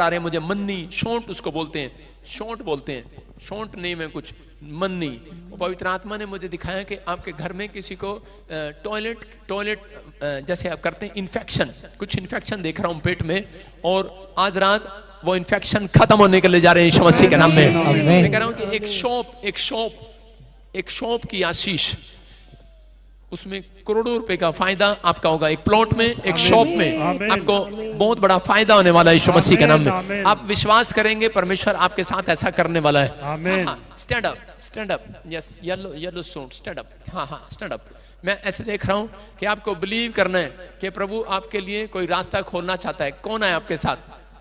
आ रहे हैं मुझे मन्नी शोंठ उसको बोलते हैं, शोंठ बोलते हैं, शोंठ नहीं में कुछ मन्नी। पवित्र आत्मा ने मुझे दिखाया कि आपके घर में किसी को टॉयलेट जैसे आप करते हैं इन्फेक्शन, कुछ इन्फेक्शन देख रहा हूं पेट में, और आज रात वो इन्फेक्शन खत्म होने के लिए जा रहे हैं यीशु मसीह के नाम में। मैं कह रहा हूं कि एक शॉप की आशीष, उसमें करोड़ों रुपए का फायदा आपका होगा। एक प्लॉट में, एक शॉप में आपको बहुत बड़ा फायदा होने वाला है यीशु मसीह के नाम में। आप विश्वास करेंगे परमेश्वर आपके साथ ऐसा करने वाला है। Stand up, yes, yellow suit, stand up, हाँ स्टैंड अप। मैं ऐसे देख रहा हूँ कि आपको बिलीव करना है कि प्रभु आपके लिए कोई रास्ता खोलना चाहता है। कौन है आपके साथ?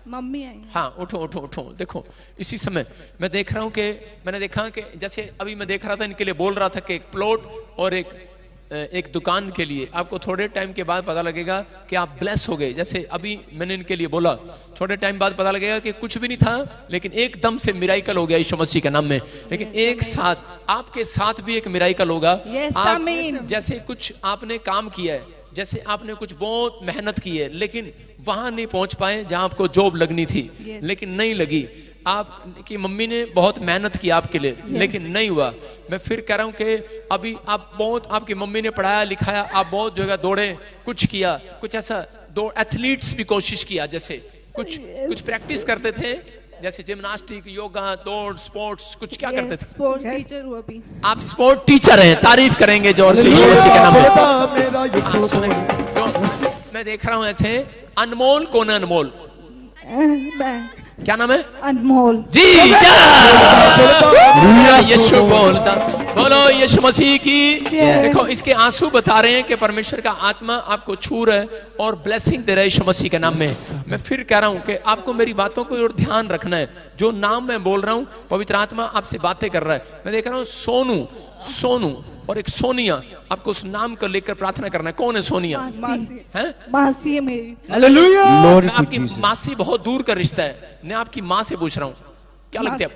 मम्मी आई। हाँ, उठो। देखो इसी समय मैं देख रहा हूँ कि मैंने देखा कि जैसे अभी मैं देख रहा था, इनके लिए बोल रहा था कि एक प्लॉट और एक दुकान के लिए आपको थोड़े टाइम के बाद पता लगेगा कि आप ब्लेस हो गए। जैसे अभी मैंने इनके लिए बोला, थोड़े टाइम बाद पता लगेगा कि कुछ भी नहीं था, लेकिन एकदम से मिराइकल हो गया यीशु मसीह के नाम में। लेकिन एक साथ आपके साथ भी एक मिराइकल होगा। आप जैसे कुछ आपने काम किया है, जैसे आपने कुछ बहुत मेहनत की है, लेकिन वहां नहीं पहुंच पाए जहां आपको जॉब लगनी थी, लेकिन नहीं लगी। आपकी मम्मी ने बहुत मेहनत की आपके लिए, लेकिन नहीं हुआ। मैं फिर कह रहा हूं कि अभी आप बहुत, आपकी मम्मी ने पढ़ाया लिखाया, आप बहुत जगह दौड़े, कुछ किया, कुछ ऐसा दो एथलीट्स भी कोशिश किया, जैसे कुछ प्रैक्टिस करते थे, जैसे जिम्नास्टिक, योगा, दौड़, स्पोर्ट्स, कुछ क्या करते थे? स्पोर्ट्स टीचर हुआ भी। आप स्पोर्ट टीचर हैं, तारीफ करेंगे जोर से यीशु मसीह के नाम में। मैं देख रहा हूं ऐसे अनमोल। कौन है अनमोल? क्या नाम है? अनमोल जी। यीशु बोलता, बोलो यीशु मसीह की। देखो इसके आंसू बता रहे हैं कि परमेश्वर का आत्मा आपको छू रहा है और ब्लेसिंग दे रहा है यीशु मसीह के नाम में। मैं फिर कह रहा हूं कि आपको मेरी बातों को और ध्यान रखना है। जो नाम मैं बोल रहा हूं, पवित्र आत्मा आपसे बातें कर रहा है। मैं देख रहा हूं सोनू और एक सोनिया, आपको उस नाम को लेकर प्रार्थना करना है। कौन है सोनिया? मासी है मेरी। हालेलुया। आपकी मासी बहुत दूर का रिश्ता है। मैं आपकी माँ से पूछ रहा हूँ, क्या लगती है?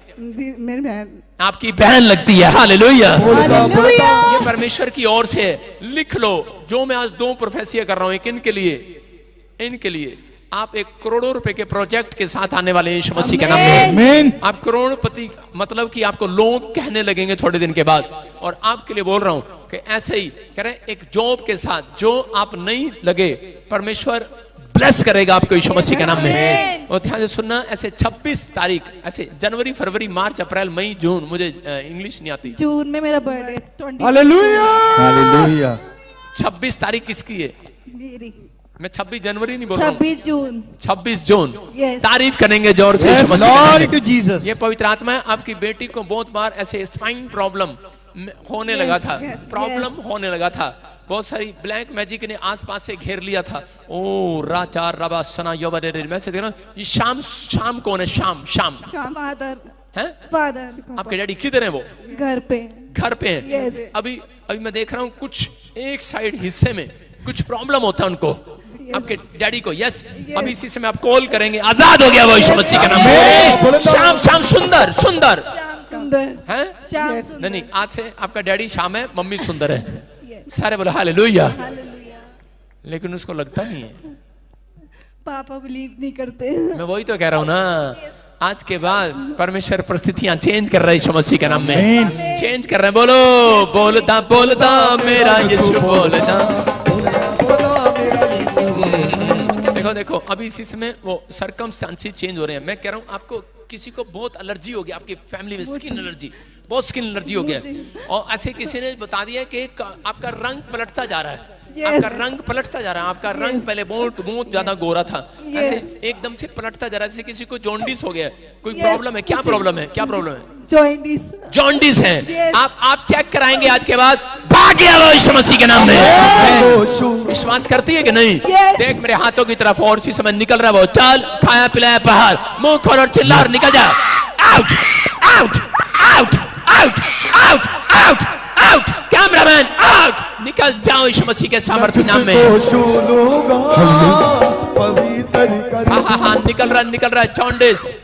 मेरी बहन। आपकी बहन लगती है। हालेलुया। ये परमेश्वर की ओर से है। लिख लो, जो मैं आज 2 प्रोफेसियां कर रहा हूँ, एक इनके लिए आप 1 करोड़ों रुपए के प्रोजेक्ट के साथ आने वाले हैं यीशु मसीह के नाम में। आप करोड़पति, मतलब कि आपको लोग कहने लगेंगे थोड़े दिन के बाद। और आपके लिए बोल रहा हूं कि ऐसे ही कह रहे, एक जॉब के साथ जो आप नहीं लगे, परमेश्वर ब्लेस करेगा आपको यीशु मसीह के नाम में। और ध्यान से सुनना, ऐसे 26 तारीख, ऐसे जनवरी, फरवरी, मार्च, अप्रैल, मई, जून, मुझे इंग्लिश नहीं आती। जून में मेरा बर्थडे। हालेलुया। 26 तारीख किसकी है? मेरी। मैं 26 जनवरी नहीं बोल रहा हूं, 26 जून। तारीफ करेंगे जोर से यीशु मसीह के नाम में। ये पवित्र आत्मा है। आपकी बेटी को बहुत बार ऐसे स्पाइन प्रॉब्लम होने लगा था, होने लगा था। बहुत सारी ब्लैक मैजिक ने आसपास से घेर लिया था। ओ राचार रबा सना योबरे। मैं से देख रहा हूं, ये शाम कौन है? शाम फादर है। फादर। आपके डैडी किधर है? वो घर पे हैं। अभी मैं देख रहा हूँ कुछ एक साइड हिस्से में कुछ प्रॉब्लम होता है उनको, आपके डैडी को। यस, अभी इसी समय आप कॉल करेंगे, आजाद हो गया वो यीशु मसीह के नाम में। शाम सुंदर है। नहीं, आज से आपका डैडी शाम है, मम्मी सुंदर है। सारे बोले हालेलुया। लेकिन उसको लगता नहीं है, पापा बिलीव नहीं करते। मैं वही तो कह रहा हूँ ना, आज के बाद परमेश्वर परिस्थितियां चेंज कर रहा है यीशु मसीह के नाम में। चेंज कर रहे हैं। बोलता मेरा यीशु बोलता। देखो अभी इसी समय वो सर्कमस्टेंसेस चेंज हो रहे हैं। मैं कह रहा हूँ, आपको किसी को बहुत एलर्जी हो गया, आपकी फैमिली में स्किन एलर्जी, बहुत स्किन एलर्जी हो गया, और ऐसे किसी ने बता दिया कि आपका रंग पलटता जा रहा है। आपका रंग पलटता जा रहा है। आपका रंग पहले बहुत ज्यादा गोरा था, ऐसे एकदम से पलटता जा रहा है। जैसे किसी को जॉन्डिस हो गया। कोई प्रॉब्लम है? क्या प्रॉब्लम है? जॉन्डिस है। आप चेक कराएंगे आज के बाद, भाग गया वो यीशु मसीह के नाम में। विश्वास करती है कि नहीं? देख मेरे हाथों की तरफ, और इसी समय निकल रहा है वो। चल, खाया पिलाया बाहर, मुंह खोल और चिल्ला और निकल जा। Out out out out out out out. Cameraman out. निकल जाओ यीशु मसीह के सामर्थ्य नाम में। हाँ, निकल रहा है जॉन्डिस।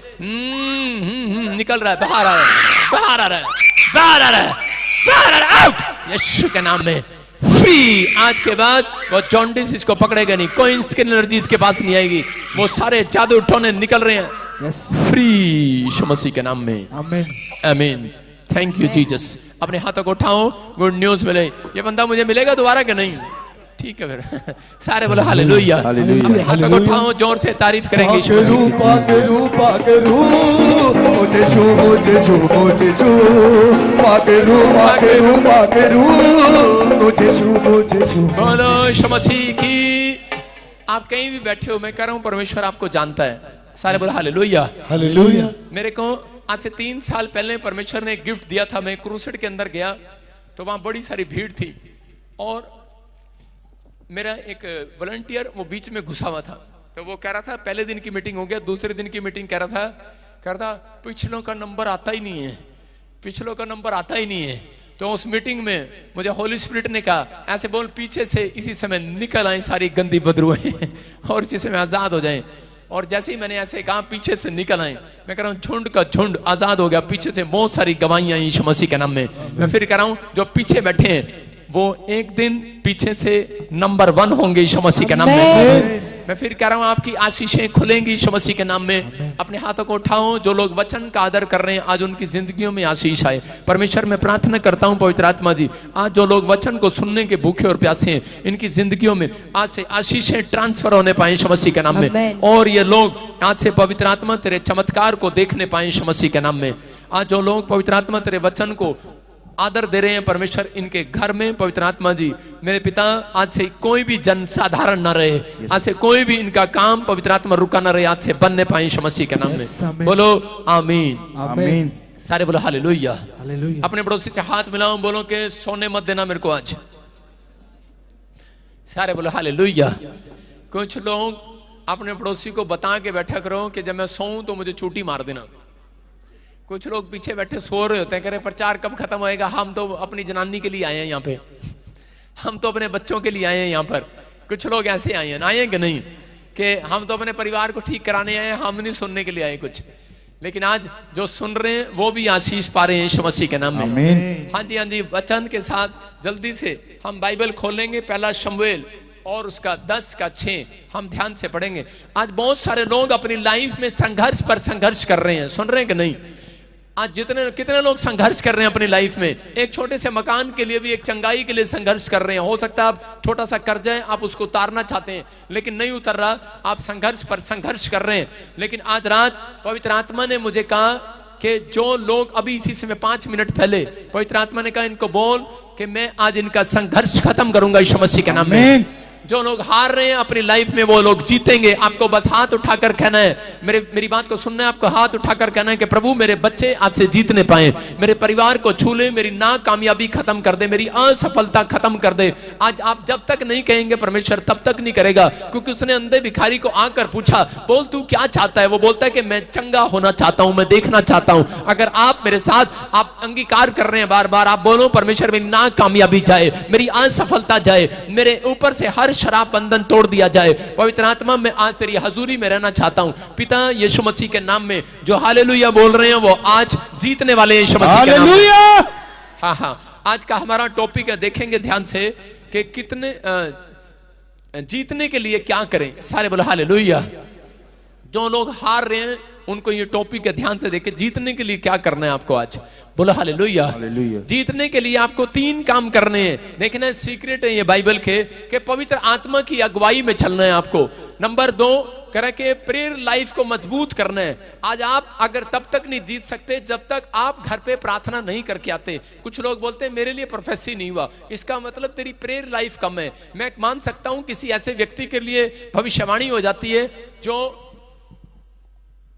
निकल रहा है, बाहर आ रहा है। आउट यीशु के नाम में। फ्री। आज के बाद वो जॉन्डिस इसको पकड़ेगा नहीं, कोई स्किन एलर्जी इसके पास नहीं आएगी। वो सारे जादू टोने निकल रहे हैं। यस फ्री यीशु मसीह के नाम में, आमीन आमीन। Thank you Jesus. अपने हाथों को उठाओ, गुड न्यूज मिले। ये बंदा मुझे मिलेगा दोबारा कि नहीं? ठीक है फिर सारे बोलो हालेलुया। हालेलुया। अपने हाथों को उठाओ, जोर से तारीफ करेंगे यीशु पाके मसीह रू की। पाके रू पाके रू मुझे छू मुझे छू मुझे छू पाके रू पाके रू पाके रू मुझे छू मुझे छू। बोलो यीशु मसीह की। आप कहीं भी बैठे हो, मैं कह रहा हूं परमेश्वर आपको जानता है। सारे बोलो हालेलुया। हालेलुया। मेरे को आज से 3 साल पहले परमेश्वर ने एक गिफ्ट दिया था। मैं क्रूसेड के अंदर गया तो वहां बड़ी सारी भीड़ थी और मेरा एक वॉलंटियर वो बीच में घुसा हुआ था। तो वो कह रहा था, पहले दिन की मीटिंग हो गया, दूसरे दिन की मीटिंग कह रहा था पिछलों का नंबर आता ही नहीं है, पिछलों का नंबर आता ही नहीं है। तो उस मीटिंग में मुझे होली स्पिरिट ने कहा, ऐसे बोल पीछे से इसी समय निकल आए सारी गंदी बदरुएं और इसी समय आजाद हो जाएं। और जैसे ही मैंने ऐसे कहा पीछे से निकल आए, मैं कह रहा हूँ झुंड का झुंड आजाद हो गया। पीछे से बहुत सारी गवाहियां यीशु मसीह के नाम में। मैं फिर कह रहा हूँ जो पीछे बैठे हैं वो एक दिन पीछे से नंबर 1 होंगे यीशु मसीह के नाम में। मैं फिर कह रहा हूँ आपकी आशीषें खुलेंगी यीशु मसीह के नाम में। अपने हाथों को उठाओ, जो लोग वचन का आदर कर रहे हैं आज उनकी जिंदगियों में आशीष आए। परमेश्वर मैं प्रार्थना करता हूँ पवित्र आत्मा जी, आज जो लोग वचन को सुनने के भूखे और प्यासे हैं, इनकी जिंदगियों में आज से आशीषें ट्रांसफर होने पाए यीशु मसीह के नाम में। और ये लोग आज से पवित्र आत्मा तेरे चमत्कार को देखने पाए यीशु मसीह के नाम में। आज जो लोग पवित्र आत्मा तेरे वचन को आदर दे रहे हैं परमेश्वर, इनके घर में पवित्र आत्मा जी मेरे पिता आज से कोई भी जन साधारण ना रहे, आज से कोई भी इनका काम पवित्र आत्मा रुका ना रहे, आज से बनने पाए यीशु मसीह के नाम में। बोलो आमीन आमीन सारे बोलो हालेलुया। हालेलुया। अपने पड़ोसी से हाथ मिलाओ, बोलो कि सोने मत देना मेरे को आज। सारे बोलो हालेलुया। कुछ लोग अपने पड़ोसी को बता के बैठा करो कि जब मैं सोऊं तो मुझे चूटी मार देना। कुछ लोग पीछे बैठे सो रहे होते हैं, कह रहे प्रचार कब खत्म होएगा, हम तो अपनी जनानी के लिए आए हैं यहाँ पे, हम तो अपने बच्चों के लिए आए हैं यहाँ पर। कुछ लोग ऐसे आए हैं, आए कि नहीं, कि हम तो अपने परिवार को ठीक कराने आए हैं, हम नहीं सुनने के लिए आए कुछ। लेकिन आज जो सुन रहे हैं वो भी आशीष पा रहे हैं यीशु मसीह के नाम में। आमीन। हाँ जी, वचन के साथ जल्दी से हम बाइबल खोलेंगे, पहला शमूएल और उसका 10 का 6 हम ध्यान से पढ़ेंगे। आज बहुत सारे लोग अपनी लाइफ में संघर्ष पर संघर्ष कर रहे हैं, सुन रहे हैं कि नहीं? आज कितने लोग संघर्ष कर रहे हैं अपनी लाइफ में, एक छोटे से मकान के लिए भी, एक चंगाई के लिए संघर्ष कर रहे हैं। हो सकता है आप छोटा सा कर्जा है, आप उसको उतारना चाहते हैं लेकिन नहीं उतर रहा, आप संघर्ष पर संघर्ष कर रहे हैं। लेकिन आज रात पवित्र आत्मा ने मुझे कहा कि जो लोग अभी इसी समय 5 मिनट पहले पवित्र आत्मा ने कहा इनको बोल कि मैं आज इनका संघर्ष खत्म करूंगा यीशु मसीह के नाम में। जो लोग हार रहे हैं अपनी लाइफ में वो लोग जीतेंगे। आपको बस हाथ उठाकर कहना है, मेरी बात को सुनना है, आपको हाथ उठाकर कहना है कि प्रभु मेरे बच्चे आज से जीतने पाए, मेरे परिवार को छू ले, मेरी नाकामयाबी खत्म कर दे, मेरी असफलता खत्म कर दे। आज आप जब तक नहीं कहेंगे परमेश्वर तब तक नहीं करेगा, क्योंकि उसने अंधे भिखारी को आकर पूछा बोल तू क्या चाहता है, वो बोलता है कि मैं चंगा होना चाहता हूं, मैं देखना चाहता हूं। अगर आप मेरे साथ आप अंगीकार कर रहे हैं बार बार, आप बोलो परमेश्वर मेरी नाकामयाबी जाए, मेरी असफलता जाए, मेरे ऊपर से हर शराब बंधन तोड़ दिया जाए। पवित्र आत्मा मैं आज तेरी हजूरी में रहना चाहता हूं पिता यीशु मसीह के नाम में। जो हालेलुया बोल रहे हैं वो आज जीतने वाले यीशु मसीह के नाम में। हाँ, आज का हमारा टॉपिक है, देखेंगे ध्यान से कि कितने जीतने के लिए क्या करें। सारे बोलो हालेलुया। जो लोग हार रहे हैं उनको ये टॉपिक है, ध्यान से देखें, जीतने के लिए क्या करना है आपको आज। बोलो हालेलुया। हालेलुया। जीतने के लिए आपको 3 काम करने हैं। देखना सीक्रेट है ये बाइबल के कि पवित्र आत्मा की अगुवाई में चलना है आपको। नंबर 2 कह के प्रेयर लाइफ को मजबूत करना है। आज आप अगर तब तक नहीं जीत सकते जब तक आप घर पे प्रार्थना नहीं करके आते। कुछ लोग बोलते हैं मेरे लिए प्रोफेसी नहीं हुआ, इसका मतलब तेरी प्रेयर लाइफ कम है। मैं मान सकता हूं किसी ऐसे व्यक्ति के लिए भविष्यवाणी हो जाती है जो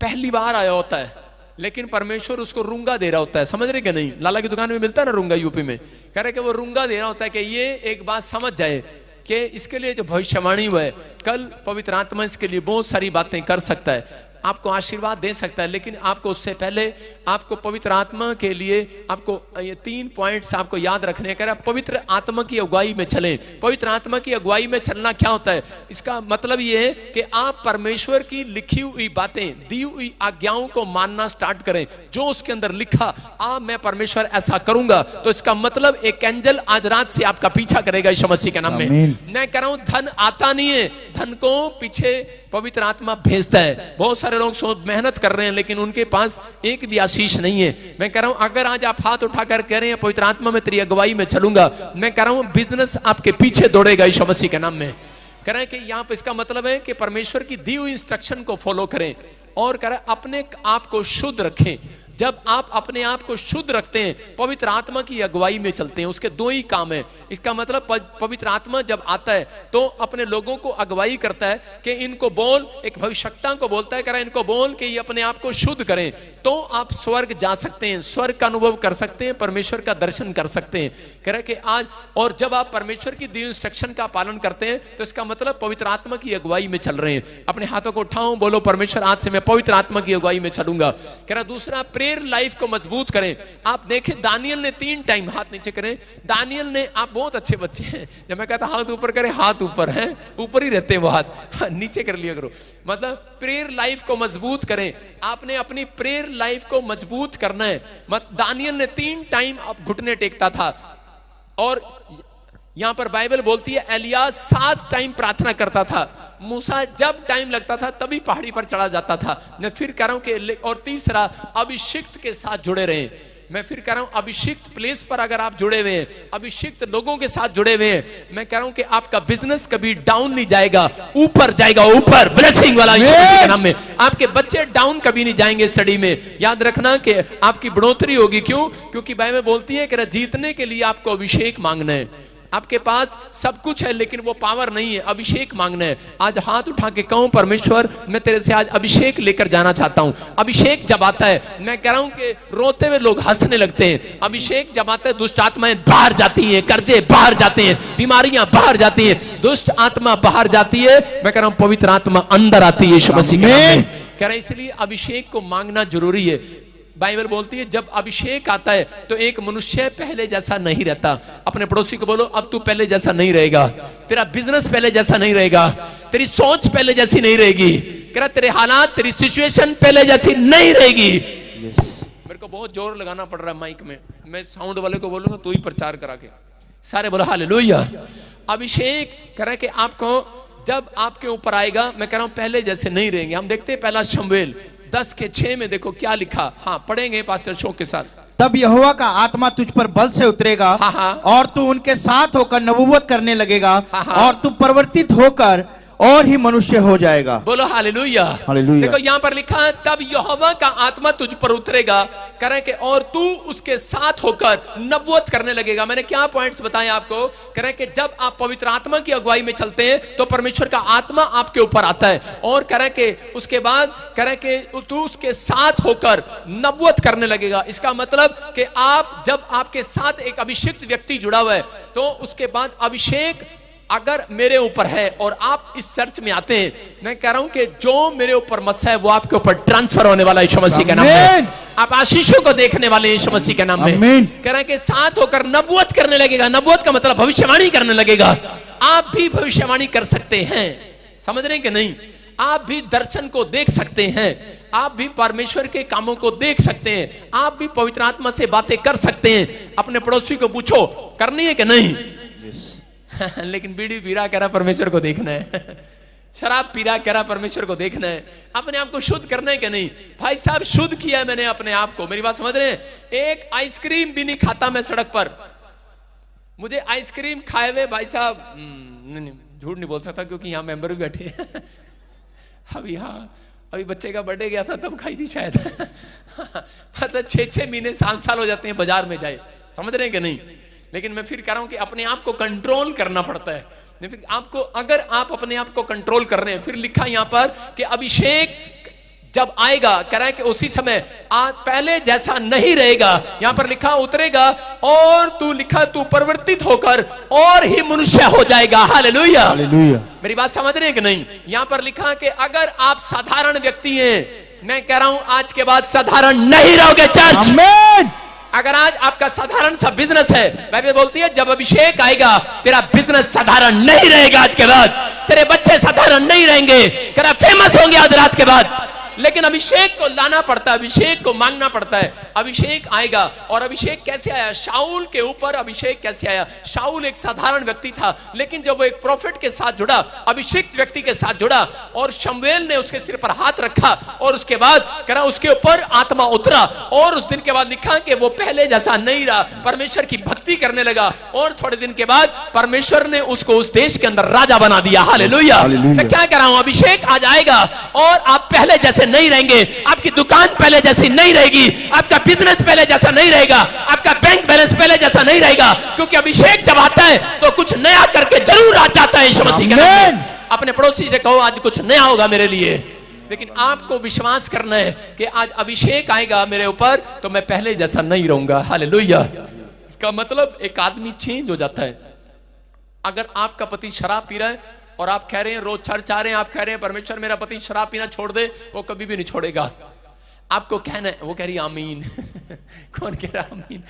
पहली बार आया होता है लेकिन परमेश्वर उसको रूंगा दे रहा होता है। समझ रहे कि नहीं? लाला की दुकान में मिलता है ना रूंगा, यूपी में। कह रहे कि वो रूंगा दे रहा होता है कि ये एक बात समझ जाए कि इसके लिए जो भविष्यवाणी हुआ है, कल पवित्र आत्मा इसके लिए बहुत सारी बातें कर सकता है, आपको आशीर्वाद दे सकता है। लेकिन आपको उससे पहले आपको पवित्र आत्मा के लिए आपको ये 3 पॉइंट्स आपको याद रखने हैं। कह रहा पवित्र आत्मा की अगुवाई में चलें। पवित्र आत्मा की अगुवाई में चलना क्या होता है? इसका मतलब ये है कि आप परमेश्वर की लिखी हुई बातें, दी हुई आज्ञाओं को मानना स्टार्ट करें। जो उसके अंदर लिखा मैं परमेश्वर ऐसा करूंगा, तो इसका मतलब एक एंजल आज रात से आपका पीछा करेगा यीशु मसीह के नाम में। मैं कह रहा हूं धन आता नहीं है, धन को पीछे पवित्र आत्मा भेजता है। बहुत सारे लोग मेहनत कर रहे हैं लेकिन उनके पास एक भी आशीष नहीं है। मैं कह रहा हूं अगर आज आप हाथ उठाकर कह रहे हैं पवित्र आत्मा में तेरी अगुवाई में चलूंगा, मैं कह रहा हूं बिजनेस आपके पीछे दौड़ेगा यीशु मसीह के नाम में। कह रहे हैं कि यहाँ पे इसका मतलब है कि परमेश्वर की दी हुई इंस्ट्रक्शन को फॉलो करें और कह रहे हैं अपने आप को शुद्ध रखें। जब आप अपने आप को शुद्ध रखते हैं, पवित्र आत्मा की अगुवाई में चलते हैं, उसके दो ही काम है। इसका मतलब पवित्र आत्मा जब आता है तो अपने लोगों को अगुवाई करता है कि इनको बोल, एक भविष्यवक्ता को बोलता है, कह रहा है इनको बोल कि ये अपने आप को शुद्ध करें, तो आप स्वर्ग जा सकते हैं, स्वर्ग का अनुभव कर सकते हैं, परमेश्वर का दर्शन कर सकते हैं। कह रहा है कि आज और जब आप परमेश्वर की दी इंस्ट्रक्शन का पालन करते हैं तो इसका मतलब पवित्र आत्मा की अगुवाई में चल रहे हैं। अपने हाथों को उठाओ, बोलो परमेश्वर आज से मैं पवित्र आत्मा की अगुवाई में चलूंगा। कह रहा दूसरा, प्रेयर लाइफ को मजबूत करें। आप देखें दानियल ने 3 टाइम, हाथ नीचे करें, दानियल ने, आप बहुत अच्छे बच्चे हैं, जब मैं कहता हाथ ऊपर करें, हाथ ऊपर है, ऊपर ही रहते हैं वो हाथ, नीचे कर लिया करो। मतलब प्रेयर लाइफ को मजबूत करें, आपने अपनी प्रेयर लाइफ को मजबूत करना है। दानियल ने 3 टाइम घुटने टेकता था और यहां पर बाइबल बोलती है एलिया 7 टाइम प्रार्थना करता था। मूसा जब टाइम लगता था तभी पहाड़ी पर चढ़ा जाता था। मैं फिर कह रहा हूं कि और तीसरा, अभिषिक्त के साथ जुड़े रहें। मैं फिर कह रहा हूं अभिषिक्त प्लेस पर अगर आप जुड़े हुए हैं, अभिषिक्त लोगों के साथ जुड़े हुए हैं, मैं कह रहा हूं कि आपका बिजनेस कभी डाउन नहीं जाएगा, ऊपर जाएगा, ऊपर ब्लेसिंग वाला यीशु मसीह के नाम में। आपके बच्चे डाउन कभी नहीं जाएंगे स्टडी में। याद रखना कि आपकी बढ़ोतरी होगी। क्यों? क्योंकि बाइबल बोलती है कि जीतने के लिए आपको अभिषेक मांगना है। आपके पास सब कुछ है लेकिन वो पावर नहीं है, अभिषेक मांगना है। आज हाथ उठा के कहूं परमेश्वर मैं तेरे से आज अभिषेक लेकर जाना चाहता हूं। अभिषेक जब आता है, मैं कह रहा हूं कि रोते हुए लोग हंसने लगते हैं। अभिषेक जब आता है दुष्ट आत्माएं बाहर जाती हैं, कर्जे बाहर जाते हैं, बीमारियां बाहर जाती हैं, दुष्ट आत्मा बाहर जाती है। मैं कह रहा हूं पवित्र आत्मा अंदर आती है यीशु मसीह के नाम में। कह रहा है इसलिए अभिषेक को मांगना जरूरी है। बाइबल बोलती है जब अभिषेक आता है तो एक मनुष्य पहले जैसा नहीं रहता। अपने पड़ोसी को बोलो अब तू पहले जैसा नहीं रहेगा, तेरा बिजनेस पहले जैसा नहीं रहेगा, तेरी सोच पहले जैसी नहीं रहेगी, कह रहा तेरे हालात, तेरी सिचुएशन पहले जैसी नहीं रहेगी। मेरे को बहुत जोर लगाना पड़ रहा है माइक में, मैं साउंड वाले को बोलूंगा तू ही प्रचार करा के, सारे बोलो हालेलुया। अभिषेक कह रहा है कि आपको जब आपके ऊपर आएगा, मैं कह रहा हूं पहले जैसे नहीं रहेंगे। हम देखते हैं पहला शमूएल 10:6 में देखो क्या लिखा। हाँ पढ़ेंगे पास्टर शोक के साथ। तब यहोवा का आत्मा तुझ पर बल से उतरेगा और तू उनके साथ होकर नबूवत करने लगेगा और तू परिवर्तित होकर और ही मनुष्य हो जाएगा। बोलो हालेलुया। हालेलुया। देखो यहाँ पर लिखा है तब यहोवा का आत्मा तुझ पर उतरेगा, करें कि और तू उसके साथ होकर नबूवत करने लगेगा। मैंने क्या पॉइंट्स बताए आपको, करें कि जब आप पवित्र आत्मा की अगुवाई में चलते हैं तो परमेश्वर का आत्मा आपके ऊपर आता है और करें कि उसके बाद करें कि तू उसके साथ होकर नबूवत करने लगेगा। इसका मतलब कि आप जब आपके साथ एक अभिषिक्त व्यक्ति जुड़ा हुआ है तो उसके बाद अभिषेक अगर मेरे ऊपर है और आप इस चर्च में आते हैं, मैं कह रहा हूं कि जो मेरे ऊपर मसा है वो आपके ऊपर ट्रांसफर होने वाला यीशु मसीह के नाम में। आप आशीषों को देखने वाले यीशु मसीह के नाम में। कह रहा है कि साथ होकर नबूवत करने लगेगा। नबूवत का मतलब भविष्यवाणी करने लगेगा। आप भी भविष्यवाणी कर सकते हैं, समझ रहे हैं कि नहीं? आप भी दर्शन को देख सकते हैं, आप भी परमेश्वर के कामों को देख सकते हैं, आप भी पवित्र आत्मा से बातें कर सकते हैं। अपने पड़ोसी को पूछो करनी है कि नहीं? लेकिन बीड़ी पी रहा, कह रहा परमेश्वर को देखना है। शराब पी रहा, कह रहा परमेश्वर को देखना है। अपने आप को शुद्ध करना है कि नहीं? भाई साहब शुद्ध किया है मैंने अपने आप को। मेरी बात समझ रहे हैं? एक आइसक्रीम भी नहीं खाता मैं सड़क पर। मुझे आइसक्रीम खाए हुए भाई साहब नहीं, झूठ नहीं बोल सकता क्योंकि यहाँ मेंबर भी बैठे अभी बच्चे का बर्थडे गया था तब खाई थी शायद। मतलब 6-6 महीने 7 साल हो जाते हैं बाजार में जाए, समझ रहे हैं कि नहीं? लेकिन मैं फिर कह रहा हूं कि अपने आप को कंट्रोल करना पड़ता है। फिर आपको अगर आप अपने आप को कंट्रोल कर रहे हैं, फिर लिखा यहां पर कि अभिषेक जब आएगा, कह रहा है कि उसी समय पहले जैसा नहीं रहेगा। यहां पर लिखा उतरेगा और तू लिखा तू परिवर्तित होकर और ही मनुष्य हो जाएगा। Hallelujah, hallelujah. मेरी बात समझ रहे हैं कि नहीं? यहां पर लिखा कि अगर आप साधारण व्यक्ति हैं, मैं कह रहा हूं आज के बाद साधारण नहीं रहोगे चर्च। आमीन। अगर आज आपका साधारण सा बिजनेस है, बाइबल बोलती है जब अभिषेक आएगा तेरा बिजनेस साधारण नहीं रहेगा। आज के बाद तेरे बच्चे साधारण नहीं रहेंगे, तेरा फेमस होंगे आज रात के बाद। लेकिन अभिषेक को लाना पड़ता है, अभिषेक को मांगना पड़ता है। अभिषेक आएगा। और अभिषेक कैसे आया? शाऊल के ऊपर अभिषेक कैसे आया? शाऊल एक साधारण व्यक्ति था, लेकिन जब वो एक प्रोफेट के साथ जुड़ा, अभिषिक्त व्यक्ति के साथ जुड़ा, और शमूएल ने उसके सिर पर हाथ रखा, और उसके बाद करा उसके ऊपर आत्मा उतरा, और उस दिन के बाद लिखा कि वो पहले जैसा नहीं रहा, परमेश्वर की भक्ति करने लगा, और थोड़े दिन के बाद परमेश्वर ने उसको उस देश के अंदर राजा बना दिया। हालेलुया। मैं क्या कह रहा हूं? अभिषेक आ जाएगा और आप पहले जैसे नहीं रहेंगे, आपकी दुकान पहले जैसी नहीं रहेगी, आपका बिजनेस पहले जैसा नहीं रहेगा, आपका बैंक बैलेंस पहले जैसा नहीं रहेगा, क्योंकि अभिषेक जब आता है तो कुछ नया करके जरूर आ जाता है। यीशु मसीह के नाम में अपने पड़ोसी से कहो आज कुछ नया होगा मेरे लिए। लेकिन आपको विश्वास करना है कि आज अभिषेक आएगा मेरे ऊपर तो मैं पहले जैसा नहीं रहूंगा। हालेलुया। इसका मतलब एक आदमी चेंज हो जाता है। अगर आपका पति शराब पी रहा है और आप कह रहे हैं रोज चर्च आ रहे हैं, आप कह रहे हैं परमेश्वर मेरा पति शराब पीना छोड़ दे, वो कभी भी नहीं छोड़ेगा। आपको कहना है, वो कह रही आमीन। कौन कह रहा आमीन?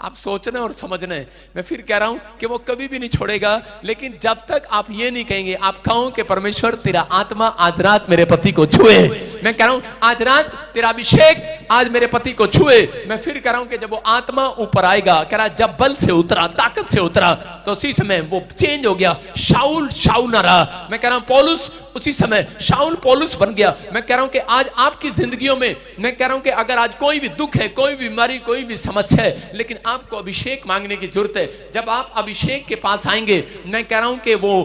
आप सोचना और समझना है। मैं फिर कह रहा हूं कि वो कभी भी नहीं छोड़ेगा, लेकिन जब तक आप ये नहीं कहेंगे, आप कहो कि परमेश्वर तेरा आत्मा आज रात मेरे पति को छुए। मैं कह रहा हूं आज रात तेरा अभिषेक आज मेरे पति को छुए। मैं फिर कह रहा हूं कि जब वो आत्मा ऊपर आएगा, कह रहा जब बल से उतरा, ताकत से उतरा, तो उसी समय वो चेंज हो गया। शाऊल शाऊल ना रहा। मैं कह रहा हूं पौलुस उसी समय शाऊल पौलुस बन गया। मैं कह रहा हूं कि आज आपकी जिंदगियों में, मैं कह रहा हूं कि अगर आज कोई भी दुख है, कोई बीमारी, कोई भी समस्या है, लेकिन आपको अभिषेक मांगने की जरूरत है। जब आप अभिषेक के पास आएंगे, मैं कह रहा हूं कि वो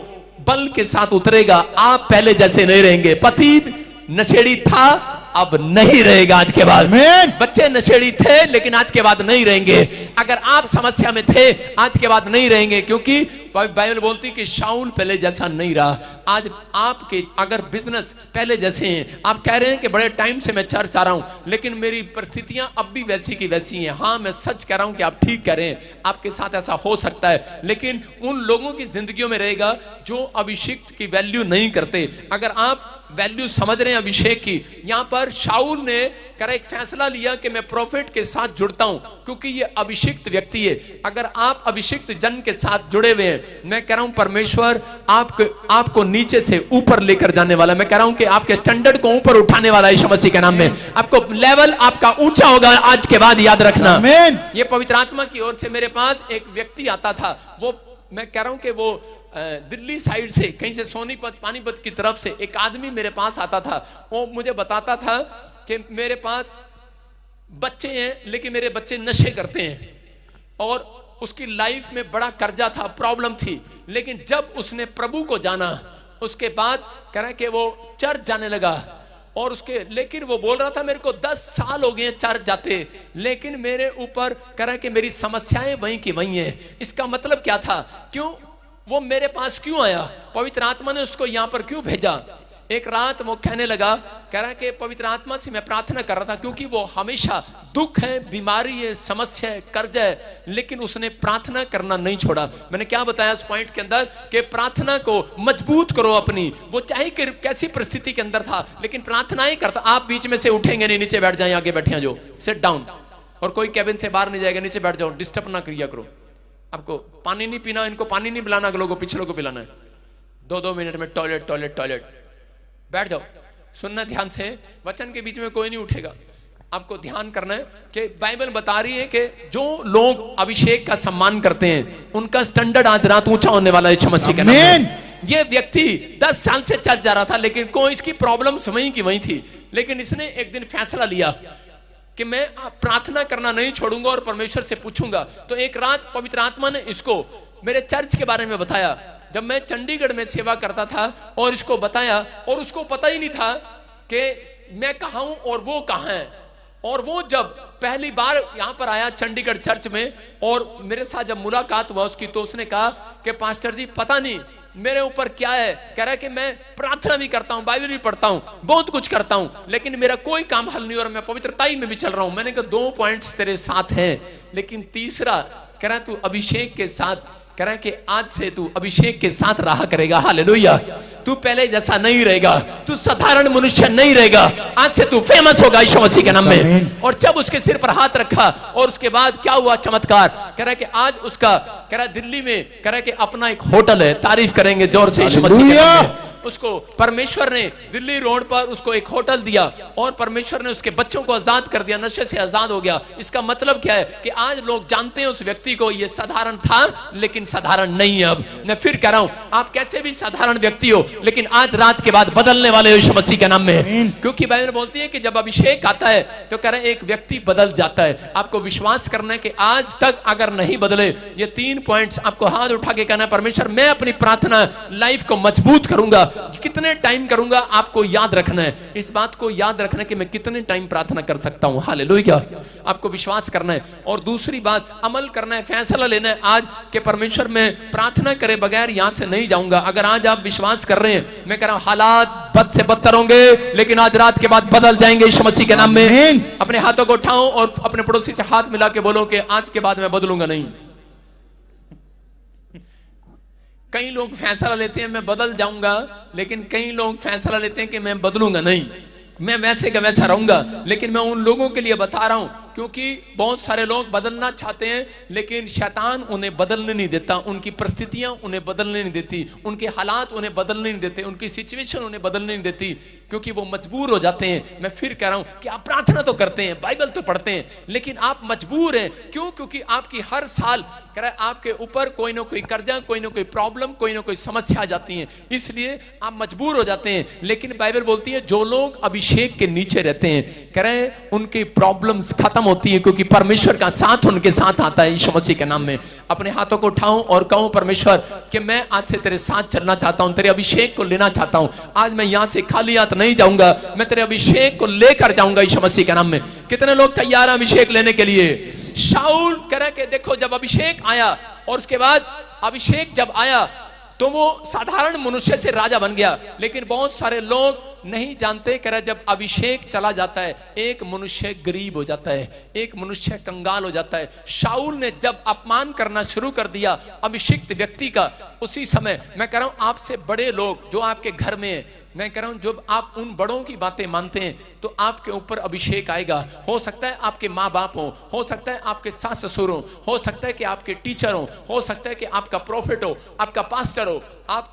बल के साथ उतरेगा। आप पहले जैसे नहीं रहेंगे। पति नशेड़ी था, अब नहीं रहेगा आज के बाद। बच्चे नशेड़ी थे, लेकिन आज के बाद नहीं रहेंगे। अगर आप समस्या में थे, आज के बाद नहीं रहेंगे, क्योंकि बाइबल बोलती कि शाऊल पहले जैसा नहीं रहा। आज आपके अगर बिजनेस पहले जैसे हैं, आप कह रहे हैं कि बड़े टाइम से मैं चर्च आ रहा हूं, लेकिन मेरी परिस्थितियां अब भी वैसी की वैसी हैं। हाँ, मैं सच कह रहा हूं कि आप ठीक कह रहे हैं, आपके साथ ऐसा हो सकता है, लेकिन उन लोगों की जिंदगियों में रहेगा जो अभिषेक की वैल्यू नहीं करते। अगर आप वैल्यू समझ रहे हैं अभिषेक की, यहां पर शाऊल ने करा एक फैसला लिया कि मैं प्रोफेट के साथ जुड़ता हूं, क्योंकि ये अभिषिक्त व्यक्ति है। अगर आप अभिषिक्त जन के साथ जुड़े हुए हैं, मैं कह रहा हूं परमेश्वर आपको नीचे से ऊपर लेकर जाने वाला। मैं कह रहा हूं कि आपके स्टैंडर्ड को ऊपर उठाने वाला है यीशु मसीह के नाम में। आपको लेवल आपका ऊंचा होगा आज के बाद, याद रखना। ये पवित्र आत्मा की ओर से मेरे पास एक व्यक्ति आता था। वो मैं कह रहा हूं कि वो दिल्ली साइड से, कहीं से सोनीपत पानीपत की तरफ से एक आदमी मेरे पास आता था। वो मुझे बताता था कि मेरे पास बच्चे हैं, लेकिन मेरे बच्चे नशे करते हैं, और उसकी लाइफ में बड़ा कर्जा था, प्रॉब्लम थी। लेकिन जब उसने प्रभु को जाना, उसके बाद कह रहा है कि वो चर्च जाने लगा, और उसके लेकिन वो बोल रहा था मेरे को 10 साल हो गए चर्च जाते, लेकिन मेरे ऊपर कह रहा है कि मेरी समस्याएं वहीं की वहीं हैं। इसका मतलब क्या था? क्यों वो मेरे पास क्यों आया? पवित्र आत्मा ने उसको यहां पर क्यों भेजा? एक रात वो कहने लगा, कह रहा है कि पवित्र आत्मा से मैं प्रार्थना कर रहा था, क्योंकि वो हमेशा दुख है, बीमारी है, समस्या है, कर्ज है, लेकिन उसने प्रार्थना करना नहीं छोड़ा। मैंने क्या बताया उस पॉइंट के अंदर कि प्रार्थना को मजबूत करो अपनी। वो चाहे कि कैसी परिस्थिति के अंदर था, लेकिन प्रार्थनाएं करता। आप बीच में से उठेंगे नहीं, नीचे बैठ जाए, आगे बैठे हैं जो, सिट डाउन। और कोई कैबिन से बाहर नहीं जाएगा, नीचे बैठ जाओ, डिस्टर्ब ना किया करो। आपको पानी नहीं पीना, इनको पानी नहीं पिलाना, अगलों को पिछलों को पिलाना है। 2-2 मिनट में टॉयलेट टॉयलेट टॉयलेट, बैठ जाओ। सुनना ध्यान से, वचन के बीच में कोई नहीं उठेगा। आपको ध्यान करना है कि बाइबल बता रही है कि जो लोग अभिषेक का सम्मान करते हैं, उनका स्टैंडर्ड आज रात ऊंचा होने वाला है यीशु मसीह के नाम में। ये व्यक्ति 10 साल से चल जा रहा था, लेकिन कोई इसकी प्रॉब्लम वहीं की वहीं थी। लेकिन इसने एक दिन फैसला लिया कि मैं प्रार्थना करना नहीं छोड़ूंगा और परमेश्वर से पूछूंगा। तो एक रात पवित्र आत्मा ने इसको मेरे चर्च के बारे में बताया, जब मैं चंडीगढ़ में सेवा करता था, और इसको बताया, और उसको पता ही नहीं था कि मैं कहाँ हूं और वो कहाँ है। और वो जब पहली बार यहां पर आया चंडीगढ़ चर्च में, और मेरे साथ जब मुलाकात हुआ उसकी, तो उसने कहा कि पास्टर जी पता नहीं मेरे ऊपर क्या है। कह रहा है कि मैं प्रार्थना भी करता हूं, बाइबल भी पढ़ता हूं, बहुत कुछ करता हूं, लेकिन मेरा कोई काम हल नहीं हो रहा, मैं पवित्रताई में भी चल रहा हूं। मैंने कहा 2 पॉइंट्स तेरे साथ हैं, लेकिन तीसरा कह रहा है तू अभिषेक के साथ, कह रहा है कि आज से तू अभिषेक के साथ रहा करेगा। हालेलुया। तू पहले जैसा नहीं रहेगा, तू साधारण मनुष्य नहीं रहेगा, आज से तू फेमस होगा यीशु मसीह के नाम में। और जब उसके सिर पर हाथ रखा, और उसके बाद क्या हुआ चमत्कार, कह रहा है कि आज उसका, कह रहा है दिल्ली में, कह रहा है कि अपना एक होटल है। तारीफ करेंगे जोर से यीशु मसीह के नाम में। उसको परमेश्वर ने दिल्ली रोड पर उसको एक होटल दिया और परमेश्वर ने उसके बच्चों को आजाद कर दिया, नशे से आजाद हो गया। इसका मतलब क्या है कि आज लोग जानते हैं उस व्यक्ति को ये साधारण था लेकिन साधारण नहीं है। अब मैं फिर कह रहा हूं, आप कैसे भी साधारण व्यक्ति हो लेकिन आज रात के बाद बदलने वाले हो यीशु मसीह के नाम में। क्योंकि बाइबल बोलती है कि जब अभिषेक आता है तो कह रहे हैं एक व्यक्ति बदल जाता है। आपको विश्वास करना है कि आज तक अगर नहीं बदले, ये 3 पॉइंट्स आपको हाथ उठा के कहना है, परमेश्वर मैं अपनी प्रार्थना लाइफ को मजबूत करूंगा। कितने टाइम करूंगा आपको याद रखना है, इस बात को याद रखना है कि मैं कितने टाइम प्रार्थना कर सकता हूं। हालेलुया, आपको विश्वास करना है। और दूसरी बात, अमल करना है, फैसला लेना है आज के परमेश्वर में प्रार्थना करे बगैर यहां से नहीं जाऊंगा। अगर आज आप विश्वास कर रहे हैं, मैं कह रहा हूं हालात बद से बदतर होंगे लेकिन आज रात के बाद बदल जाएंगे यीशु मसीह के नाम में। अपने हाथों को उठाओ और अपने पड़ोसी से हाथ मिला के बोलो कि आज के बाद मैं बदलूंगा नहीं। कई लोग फैसला लेते हैं मैं बदल जाऊंगा, लेकिन कई लोग फैसला लेते हैं कि मैं बदलूंगा नहीं, मैं वैसे का वैसा रहूंगा। लेकिन मैं उन लोगों के लिए बता रहा हूं क्योंकि बहुत सारे लोग बदलना चाहते हैं लेकिन शैतान उन्हें बदलने नहीं देता, उनकी परिस्थितियां उन्हें बदलने नहीं देती, उनके हालात उन्हें बदलने नहीं देते, उनकी सिचुएशन उन्हें बदलने नहीं देती क्योंकि वो मजबूर हो जाते हैं। मैं फिर कह रहा हूं कि आप प्रार्थना तो करते हैं, बाइबल तो पढ़ते हैं, लेकिन आप मजबूर हैं। क्यों? क्योंकि आपकी हर साल कह रहा है आपके ऊपर कोई ना कोई कर्जा, कोई ना कोई प्रॉब्लम, कोई ना कोई समस्या आ जाती है, इसलिए आप मजबूर हो जाते हैं। लेकिन बाइबल बोलती है जो लोग अभिषेक के नीचे रहते हैं, कह रहे हैं उनकी प्रॉब्लम्स खत्म होती है क्योंकि परमेश्वर का साथ उनके साथ आता है यीशु मसीह के नाम में। अपने हाथों को उठाऊं और कहूं परमेश्वर कि मैं आज से तेरे साथ चलना चाहता हूं, तेरे अभिषेक को लेना चाहता हूं। आज मैं यहां से खाली हाथ नहीं जाऊंगा, मैं तेरे अभिषेक को लेकर जाऊंगा यीशु मसीह के नाम में। कितने लोग तैयार हैं अभिषेक लेने के लिए? शाऊल कह रहा है कि देखो जब अभिषेक आया और उसके बाद अभिषेक जब आया तो वो साधारण मनुष्य से राजा बन गया। लेकिन बहुत सारे लोग नहीं जानते, कह रहा जब अभिषेक चला जाता है एक मनुष्य गरीब हो जाता है, एक मनुष्य कंगाल हो जाता है। शाऊल ने जब अपमान करना शुरू कर दिया अभिषिक्त व्यक्ति का, उसी समय मैं कह रहा हूं आपसे बड़े लोग जो आपके घर में है, मैं कह रहा हूं जब आप उन बड़ों की बातें मानते हैं तो आपके ऊपर अभिषेक आएगा। हो सकता है आपके माँ बाप हो सकता है आपके सास ससुर हो सकता है कि आपके टीचर हो सकता है कि आपका प्रॉफिट हो, आपका पास्टर हो।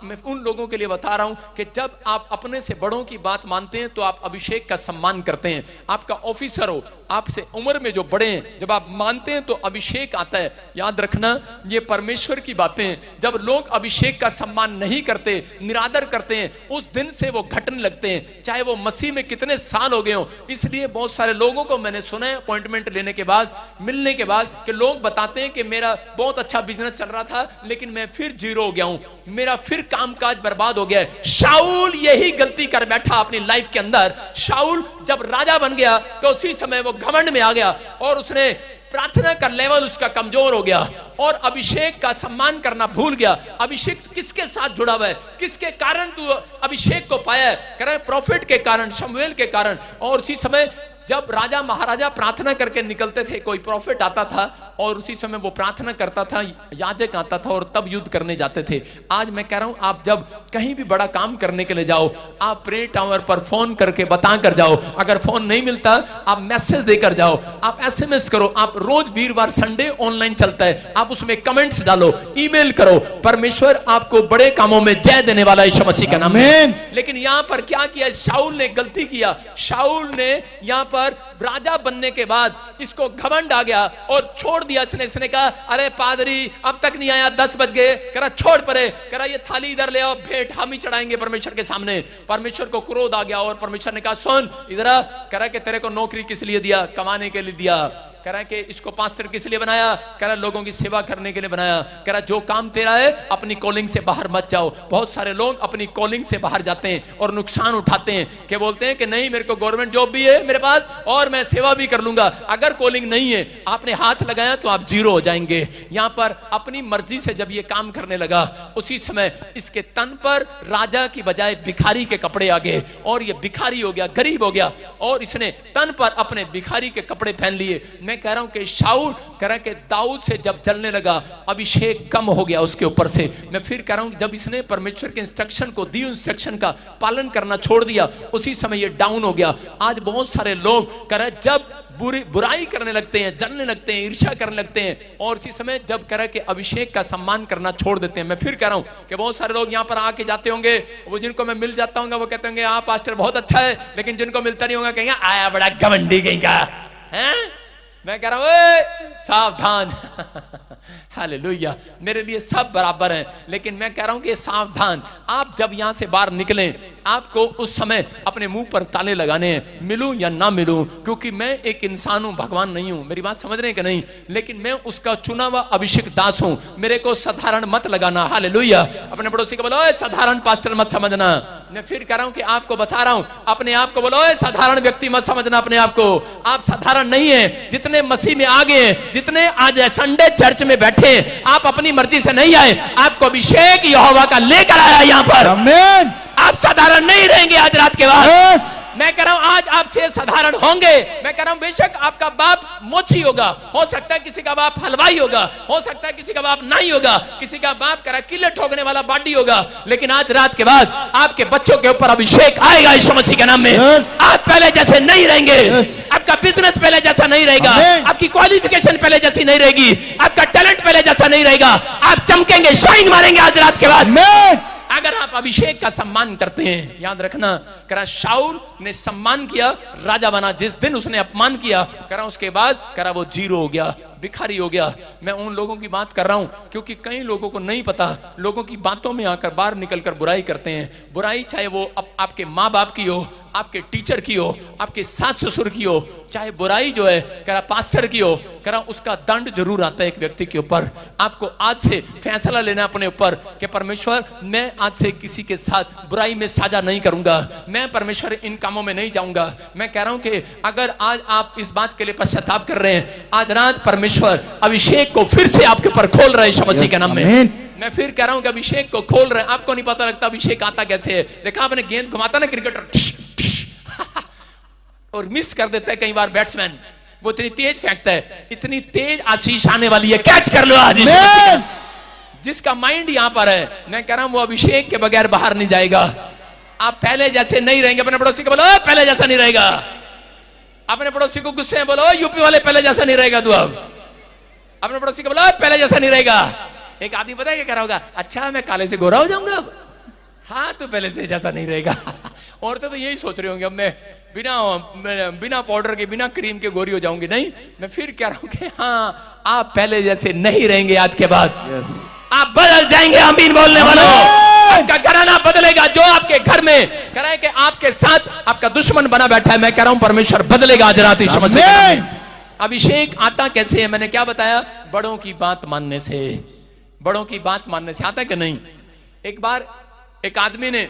मैं उन लोगों के लिए बता रहा हूं कि जब आप अपने से बड़ों की बात मानते हैं तो आप अभिषेक का सम्मान करते हैं। आपका ऑफिसर हो, आपसे उम्र में जो बड़े हैं, जब आप मानते हैं तो अभिषेक आता है। याद रखना ये परमेश्वर की बातें हैं। जब लोग अभिषेक का सम्मान नहीं करते, निरादर करते हैं, उस दिन से वो घटने लगते हैं, चाहे वो मसीह में कितने साल हो गए हो। इसलिए बहुत सारे लोगों को मैंने सुना है अपॉइंटमेंट लेने के बाद, मिलने के बाद, कि लोग बताते हैं कि मेरा बहुत अच्छा बिजनेस चल रहा था लेकिन मैं फिर जीरो हो गया हूं, मेरा फिर कामकाज बर्बाद हो गया है। शाऊल यही गलती कर बैठा अपनी लाइफ के अंदर। शाऊल जब राजा बन गया तो उसी समय वो घमंड में आ गया और उसने प्रार्थना का लेवल उसका कमजोर हो गया और अभिषेक का सम्मान करना भूल गया। अभिषेक किसके साथ जुड़ा हुआ है? किसके कारण तू अभिषेक को पाया है? कह रहे प्रॉफिट के कारण, शमूएल के कारण। और उसी समय जब राजा महाराजा प्रार्थना करके निकलते थे, कोई प्रॉफिट आता था और उसी समय वो प्रार्थना करता था, याजक आता था और तब युद्ध करने जाते थे। आज मैं कह रहा हूं आप जब कहीं भी बड़ा काम करने के लिए जाओ, आप प्रे टावर पर फोन करके बता कर जाओ। अगर फोन नहीं मिलता आप मैसेज देकर जाओ, आप एसएमएस करो, आप रोज वीरवार संडे ऑनलाइन चलता है, आप उसमें कमेंट्स डालो, ईमेल करो। परमेश्वर आपको बड़े कामों में जय देने वाला है यीशु मसीह का नाम है। लेकिन यहां पर क्या किया? शाऊल ने गलती किया। शाऊल ने यहां पर राजा बनने के बाद इसको घमंड आ गया और छोड़ दिया। इसने कहा अरे पादरी अब तक नहीं आया, 10 बज गए, कह रहा छोड़ परे, कह रहा ये थाली इधर ले आओ, भेंट हम ही चढ़ाएंगे परमेश्वर के सामने। परमेश्वर को क्रोध आ गया और परमेश्वर ने कहा सुन इधर, कह रहा कि तेरे को नौकरी किस लिए दिया? कमाने के लिए दिया। कह रहा है कि इसको पास्टर किस लिए बनाया? कह रहा लोगों की सेवा करने के लिए बनाया। कह रहा जो काम तेरा है अपनी कॉलिंग से बाहर मत जाओ। बहुत सारे लोग अपनी कॉलिंग से बाहर जाते हैं और नुकसान उठाते हैं, कि बोलते हैं कि नहीं मेरे को गवर्नमेंट जॉब भी है मेरे पास और मैं सेवा भी कर लूंगा। अगर कॉलिंग नहीं है, आपने हाथ लगाया तो आप जीरो हो जाएंगे। यहां पर अपनी मर्जी से जब ये काम करने लगा, उसी समय इसके तन पर राजा की बजाय भिखारी के कपड़े आ गए और ये भिखारी हो गया, गरीब हो गया और इसने तन पर अपने भिखारी के कपड़े पहन लिए। मैं कह रहा हूं कि शाऊल कह रहा है कि दाऊद से जब चलने लगा अभिषेक कम हो गया उसके ऊपर से। मैं फिर कह रहा हूं जब इसने परमेश्वर के इंस्ट्रक्शन को दी, इंस्ट्रक्शन का पालन करना छोड़ दिया, उसी समय ये डाउन हो गया। आज बहुत सारे लोग कह रहे जब बुराई करने लगते हैं, जलने लगते हैं, ईर्ष्या करने लगते हैं, और इसी समय जब कह रहा कि अभिषेक का सम्मान करना छोड़ देते हैं। मैं फिर कह रहा हूं कि बहुत सारे लोग यहां पर आके जाते होंगे, वो जिनको मैं मिल जाता हूँ वो कहते होंगे हाँ पास्टर बहुत अच्छा है, लेकिन जिनको मिलता नहीं होगा कहेंगे आया बड़ा घमंडी कहीं का है। मैं कह रहा हूं सावधान। हालेलुया, मेरे लिए सब बराबर हैं, लेकिन मैं कह रहा हूं कि सावधान। आप जब यहां से बाहर निकलें, आपको उस समय अपने मुंह पर ताले लगाने हैं, मिलूं या ना मिलूं, क्योंकि मैं एक इंसान हूं, भगवान नहीं हूं। मेरी बात समझ रहे हैं कि नहीं? लेकिन मैं उसका चुना हुआ अभिषेक दास हूं। मेरे को साधारण मत लगाना। हालेलुया। अपने पड़ोसी को बोलो साधारण पास्टर मत समझना। मैं फिर कह रहा हूं कि आपको बता रहा हूं, अपने आप को बोलो साधारण व्यक्ति मत समझना अपने आप को। आप साधारण नहीं है। जितने मसीह में आ गए, जितने आज संडे चर्च में बैठे, आप अपनी मर्जी से नहीं आए, आपको अभिषेक यहोवा का लेकर आया यहां पर। आमीन। आप साधारण नहीं रहेंगे आज रात के बाद। मैं कह रहा हूं आज आपसे साधारण होंगे। मैं कह रहा हूं बेशक आपका बाप मोची होगा, हो सकता है किसी का बाप हलवाई होगा, हो सकता है किसी का बाप नहीं होगा, किसी का बाप करा किले ठोकने वाला बाडी होगा, लेकिन आज रात के बाद आपके बच्चों के ऊपर अभिषेक आएगा यीशु मसीह के नाम में। आप पहले जैसे नहीं रहेंगे। आपका बिजनेस पहले जैसा नहीं रहेगा, आपकी क्वालिफिकेशन पहले जैसी नहीं रहेगी, आपका टैलेंट पहले जैसा नहीं रहेगा। आप चमकेंगे, शाइन मारेंगे आज रात के बाद अगर आप अभिषेक का सम्मान करते हैं। याद रखना, करा शाऊल ने सम्मान किया, राजा बना। जिस दिन उसने अपमान किया, करा उसके बाद करा वो जीरो हो गया, भिखारी हो गया। मैं उन लोगों की बात कर रहा हूं क्योंकि कई लोगों को नहीं पता, लोगों की बातों में आकर बाहर निकलकर बुराई करते हैं। बुराई चाहे वो आपके माँ बाप की हो, आपके टीचर की हो, आपके सास ससुर की हो, चाहे बुराई जो है करा पास्टर की हो, करा उसका दंड जरूर आता है एक व्यक्ति के ऊपर। आपको आज से फैसला लेना अपने ऊपर कि परमेश्वर मैं आज से किसी के साथ बुराई में साझा नहीं करूंगा, मैं परमेश्वर इन कामों में नहीं जाऊंगा। मैं कह रहा हूं कि अगर आज आप इस बात के लिए पश्चाताप कर रहे हैं, आज रात परमेश्वर अभिषेक को फिर से आपके ऊपर खोल रहे हैं यीशु मसीह के नाम में। मैं फिर कह रहा हूं कि अभिषेक को खोल रहे हैं। आपको नहीं पता लगता अभिषेक आता कैसे है। देखा आपने गेंद घुमाता ना क्रिकेटर और मिस कर देता है कई बार बैट्समैन, वो इतनी तेज फेंकता है, इतनी तेज आशीष आने वाली है, कैच कर लो आज। जिसका माइंड यहां पर है, मैं कह रहा हूं वो अभिषेक के बगैर बाहर नहीं जाएगा। आप पहले जैसे नहीं रहेंगे। अपने पड़ोसी को बोलो पहले जैसा नहीं रहेगा। अपने पड़ोसी को गुस्से में बोलो यूपी वाले पहले जैसा नहीं रहेगा तू। अब अपने पड़ोसी को बोलो पहले जैसा नहीं रहेगा। एक आदमी पता है क्या कह रहा होगा, अच्छा मैं काले से गोरा हो जाऊंगा अब। हाँ तू पहले से जैसा नहीं रहेगा। औरतें तो यही सोच रही होंगी अब मैं बिना पाउडर के, बिना क्रीम के गोरी हो जाऊंगी। नहीं, मैं फिर कह रहा हूं कि हाँ आप पहले जैसे नहीं रहेंगे। आज के बाद आप बदल जाएंगे। आमीन बोलने वालों, आपका घराना बदलेगा। जो आपके घर में कह रहा है कि आपके साथ आपका दुश्मन बना बैठा है, मैं कह रहा हूं परमेश्वर बदलेगा आज रात यीशु मसीह के नाम में। अभिषेक आता कैसे है? मैंने क्या बताया, बड़ों की बात मानने से। बड़ों की बात मानने से आता है कि नहीं? एक बार एक आदमी ने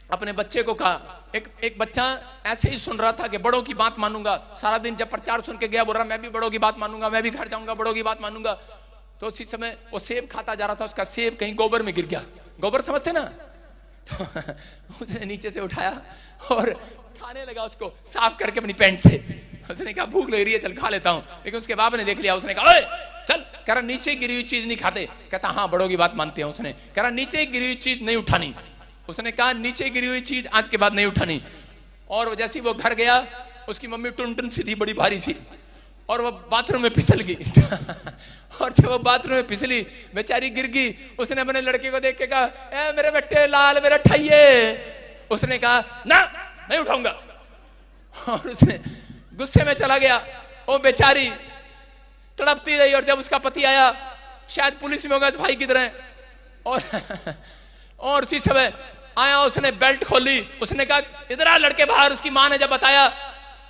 अपने बच्चे को कहा, एक बच्चा ऐसे ही सुन रहा था कि बड़ों की बात मानूंगा। सारा दिन जब प्रचार सुन के गया, बोल रहा मैं भी बड़ों की बात मानूंगा, मैं भी घर जाऊंगा, बड़ों की बात मानूंगा। तो उसी समय वो सेब खाता जा रहा था, उसका सेब कहीं गोबर में गिर गया। गोबर समझते ना? तो उसने नीचे से उठाया और खाने लगा, उसको साफ करके अपनी पैंट से। उसने कहा भूख लग रही है, चल खा लेता हूं। लेकिन उसके बाप ने देख लिया, उसने कहा चल, कह रहा नीचे गिरी हुई चीज नहीं खाते। कहता हाँ बड़ों की बात मानते हैं। उसने कह रहा नीचे गिरी हुई चीज नहीं उठानी। उसने कहा नीचे गिरी हुई चीज आज के बाद नहीं उठानी। और जैसे ही वो घर गया, उसकी मम्मी टुन सी थी, बड़ी भारी सी, और वो बाथरूम में फिसल गई। और जब वो बाथरूम में फिसली, बेचारी गिर गई। उसने अपने लड़के को देख के कहा ए मेरे बेटे लाल, मेरा ठैये। उसने कहा ना नहीं उठाऊंगा। और उसने गुस्से में चला गया। वो बेचारी तड़पती रही। और जब उसका पति आया, शायद पुलिस में होगा, भाई किधर है, और उसी समय आया, उसने बेल्ट खोली। उसने कहा इधर आ लड़के बाहर। उसकी मां ने जब बताया,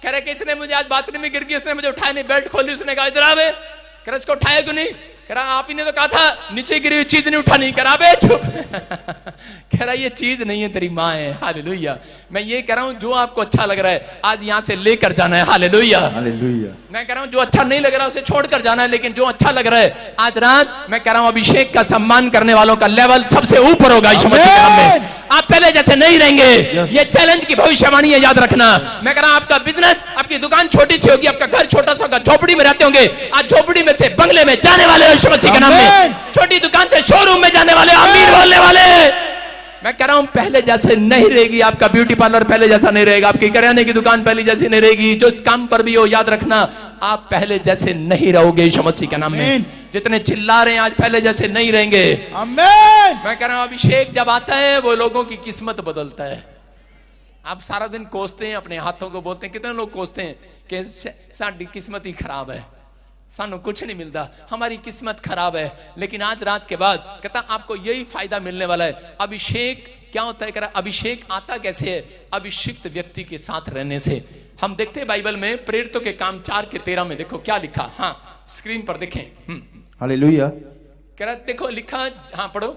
कह रहे कि इसने मुझे आज बाथरूम में गिर गई, उसने मुझे उठाया नहीं, बेल्ट खोली। उसने कहा इधर आ बे। कह रहा इसको उठाया क्यों नहीं? कह रहा आप ही ने तो कहा था नीचे गिरी हुई चीज नहीं उठानी। कह रहा बे चुप। कह रहा ये चीज नहीं है, तेरी माँ है। हालेलुया। मैं ये कह रहा हूं जो आपको अच्छा लग रहा है आज यहां से लेकर जाना है। Hallelujah, hallelujah. मैं कह रहा हूं जो अच्छा नहीं लग रहा उसे छोड़कर जाना है, लेकिन जो अच्छा लग रहा है आज रात मैं कह रहा हूं अभिषेक का सम्मान करने वालों का लेवल सबसे ऊपर होगा यीशु मसीह के नाम में। आप पहले जैसे नहीं रहेंगे। ये चैलेंज की भविष्यवाणी है, याद रखना। मैं कह रहा हूं आपका बिजनेस, आपकी दुकान छोटी सी होगी, आपका घर छोटा सा होगा, झोपड़ी में रहते होंगे, आज झोपड़ी में से बंगले में जाने वाले यीशु मसीह के नाम में, छोटी दुकान से शोरूम में जाने वाले, आमीन बोलने वाले। मैं कह रहा हूं पहले जैसे नहीं रहेगी, आपका ब्यूटी पार्लर पहले जैसा नहीं रहेगा, आपकी किराने की दुकान पहले जैसी नहीं रहेगी, जो इस काम पर भी हो, याद रखना आप पहले जैसे नहीं रहोगे यीशु मसीह के नाम में। जितने चिल्ला रहे हैं आज पहले जैसे नहीं रहेंगे, आमीन। मैं कह रहा हूं अभिषेक जब आता है वो लोगों की किस्मत बदलता है। आप सारा दिन कोसते हैं, अपने हाथों को बोलते हैं, कितने लोग कोसते हैं कि साडी किस्मत ही खराब है, सानू कुछ नहीं मिलता, हमारी किस्मत खराब है। लेकिन आज रात के बाद कहता आपको यही फायदा मिलने वाला है। अभिषेक क्या होता है? कह रहा अभिषेक आता कैसे है? अभिषिक्त व्यक्ति के साथ रहने से। हम देखते हैं बाइबल में प्रेरितों के काम 4:13 में देखो क्या लिखा। हाँ स्क्रीन पर देखें। हालेलुया। कह रहा देखो लिखा, हाँ पढ़ो।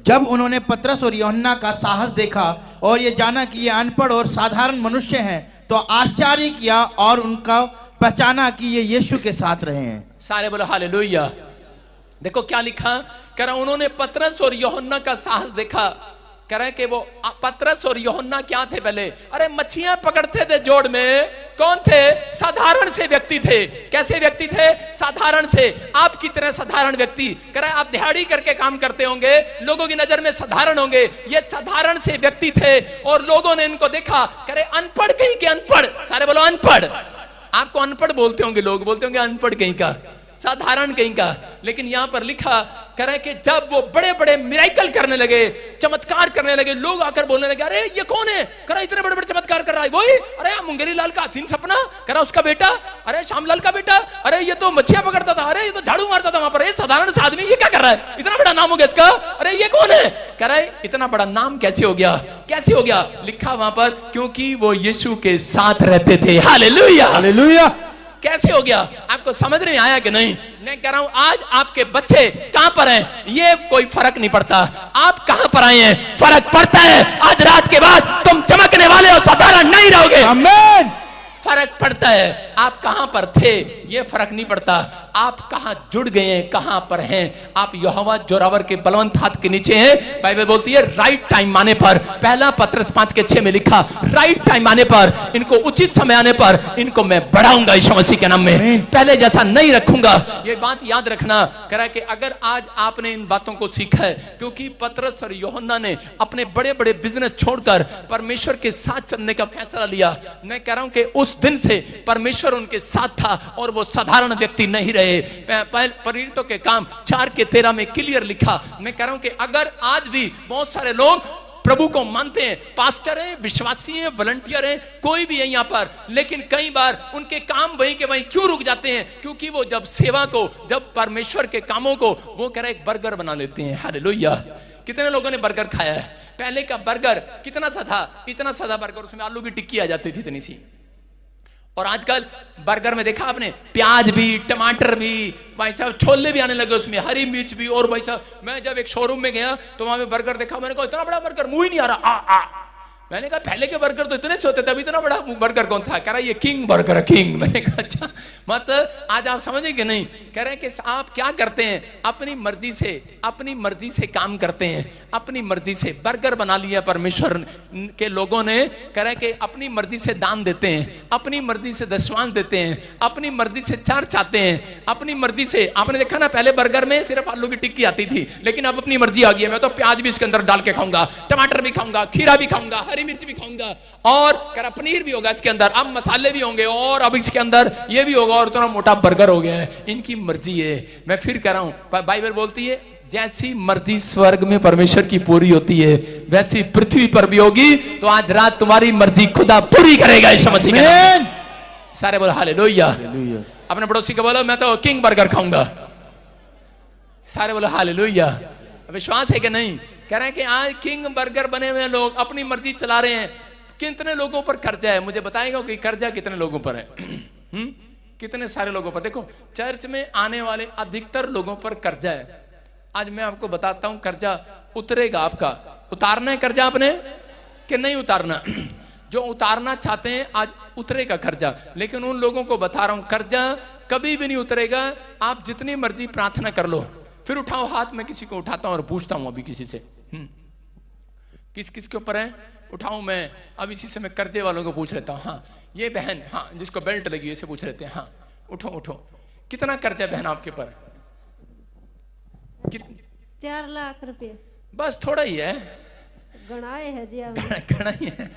जब उन्होंने पतरस और यूहन्ना का साहस देखा और ये जाना कि ये अनपढ़ और साधारण मनुष्य हैं, तो आश्चर्य किया और उनका पहचाना कि ये यीशु के साथ रहे हैं। सारे बोलो हालेलुया। देखो क्या लिखा, कह रहा उन्होंने पतरस और यूहन्ना का साहस देखा। कह रहा है कि वो पतरस और यूहन्ना क्या थे? पहले अरे मच्छियां पकड़ते थे जोड़ में। कौन थे? साधारण से व्यक्ति थे। कैसे व्यक्ति थे? साधारण से, आप की तरह साधारण व्यक्ति। कह रहा है आप दिहाड़ी करके काम करते होंगे, लोगों की नजर में साधारण होंगे। ये साधारण से व्यक्ति थे और लोगों ने इनको देखा। कह रहे अनपढ़ कहीं के अनपढ़, सारे बोलो अनपढ़। आपको अनपढ़ बोलते होंगे लोग, बोलते होंगे अनपढ़ कहीं का, साधारण कहीं का। लेकिन यहां पर लिखा कह रहा है कि जब वो बड़े बड़े मिराकल करने लगे, चमत्कार करने लगे, लोग आकर बोलने लगे अरे ये कौन है? कह रहा इतने बड़े बड़े चमत्कार कर रहा है वही, अरे मुंगेरी लाल का हसीन सपना, कह रहा उसका बेटा, अरे श्यामलाल का बेटा, अरे ये तो मच्छियां पकड़ता था, अरे ये तो झाड़ू मारता था वहां पर, ये साधारण सा आदमी ये क्या कर रहा है? इतना बड़ा नाम हो गया इसका, अरे ये कौन है? कह रहा है इतना बड़ा नाम कैसे हो गया? कैसे हो गया? लिखा वहां पर क्योंकि वो यीशु के साथ रहते थे। Hallelujah hallelujah. कैसे हो गया? आपको समझ नहीं आया कि नहीं? मैं कह रहा हूं आज आपके बच्चे कहां पर हैं ये कोई फर्क नहीं पड़ता, आप कहां पर आए हैं फर्क पड़ता है। आज रात के बाद तुम चमकने वाले हो, साधारण नहीं रहोगे। आमीन। फर्क पड़ता है आप कहां पर थे, ये फर्क नहीं पड़ता, आप कहां जुड़ गए हैं, कहां पर हैं। आप यहोवा जोरावर के बलवंत हाथ के नीचे हैं। बाइबल बोलती है राइट टाइम आने पर, पहला पत्रस 5:6 में लिखा, राइट टाइम आने पर, इनको उचित समय आने पर इनको मैं बढ़ाऊंगा यीशु मसीह के नाम में, पहले जैसा नहीं रखूंगा। ये बात याद रखना। कह रहा है कि अगर आज आपने इन बातों को सीखा है, क्योंकि पतरस और यूहन्ना ने अपने बड़े बड़े बिजनेस छोड़कर परमेश्वर के साथ चलने का फैसला लिया। मैं कह रहा हूं कि उस दिन से परमेश्वर उनके साथ था और वो साधारण व्यक्ति नहीं रहे। प्रेरितों के काम 4:13 में क्लियर लिखा। मैं कह रहा हूं कि अगर आज भी बहुत सारे लोग प्रभु को मानते हैं, पास्टर हैं, विश्वासी हैं, वॉलंटियर हैं, कोई भी है यहाँ पर, लेकिन कई बार उनके काम वहीं के वहीं क्यों रुक जाते हैं? क्योंकि वो जब सेवा को, जब परमेश्वर के कामों को, वो कह रहा है एक बर्गर बना लेते हैं। हालेलुया। कितने लोगों ने बर्गर खाया है? पहले का बर्गर कितना सा था, इतना सादा बर्गर, उसमें आलू की टिक्की आ जाती थी इतनी सी। और आजकल बर्गर में देखा आपने प्याज भी, टमाटर भी, भाई साहब छोले भी आने लगे उसमें, हरी मिर्च भी। और भाई साहब मैं जब एक शोरूम में गया तो वहां पे बर्गर देखा, मैंने कहा इतना बड़ा बर्गर मुंह ही नहीं आ रहा। मैंने कहा पहले के बर्गर तो इतने से होते थे, अभी इतना बड़ा बर्गर कौन सा? कह रहा ये किंग बर्गर है, किंग। मैंने कहा अच्छा, मतलब आज आप समझे कि नहीं? कह रहे हैं कि आप क्या करते हैं? अपनी मर्जी से काम करते हैं, अपनी मर्जी से बर्गर बना लिया परमेश्वर के लोगों ने। कह रहे हैं कि अपनी मर्जी से दान देते हैं, अपनी मर्जी से दशवांश देते हैं, अपनी मर्जी से चर्च आते हैं, अपनी मर्जी से। आपने देखा ना पहले बर्गर में सिर्फ आलू की टिक्की आती थी, लेकिन अब अपनी मर्जी आ गई है, मैं तो प्याज भी इसके अंदर डाल के खाऊंगा, टमाटर भी खाऊंगा, खीरा भी खाऊंगा, हरी मिर्च भी खाऊंगा, और करा पनीर भी होगा इसके अंदर, अब मसाले भी होंगे, और अब इसके अंदर ये भी होगा, और इतना मोटा बर्गर हो गया है। इनकी मर्जी है। मैं फिर कह रहा हूं, बाइबल बोलती है जैसी मर्जी स्वर्ग में परमेश्वर की पूरी होती है, वैसी पृथ्वी पर भी होगी। तो आज रात तुम्हारी मर्जी खुदा पूरी करेगा यीशु मसीह के नाम में। सारे बोलो हालेलुया। अपने पड़ोसी को बोलो मैं तो किंग बर्गर खाऊंगा। सारे बोलो हालेलुया। विश्वास है कि नहीं? कह रहे हैं कि आज किंग बर्गर बने हुए लोग अपनी मर्जी चला रहे हैं। कितने लोगों पर कर्जा है? मुझे बताएगा कि कर्जा कितने लोगों पर है? कितने सारे लोगों पर। देखो चर्च में आने वाले अधिकतर लोगों पर कर्जा है। आज मैं आपको बताता हूं कर्जा उतरेगा आपका। उतारना है कर्जा आपने कि नहीं उतारना? जो उतारना चाहते हैं आज उतरेगा कर्जा, लेकिन उन लोगों को बता रहा हूं कर्जा कभी भी नहीं उतरेगा। आप जितनी मर्जी प्रार्थना कर लो। फिर उठाओ हाथ, मैं किसी को उठाता हूं और पूछता हूं अभी किसी से, किस किस के ऊपर है उठाऊं मैं? अब इसी समय कर्जे वालों को पूछ लेता हूँ। हाँ ये बहन, हाँ जिसको बेल्ट लगी है, इसे पूछ लेते हैं। हाँ उठो उठो, कितना कर्जा बहन आपके ऊपर? 4 लाख रुपए। बस थोड़ा ही है, गणाए है जी घना ही है।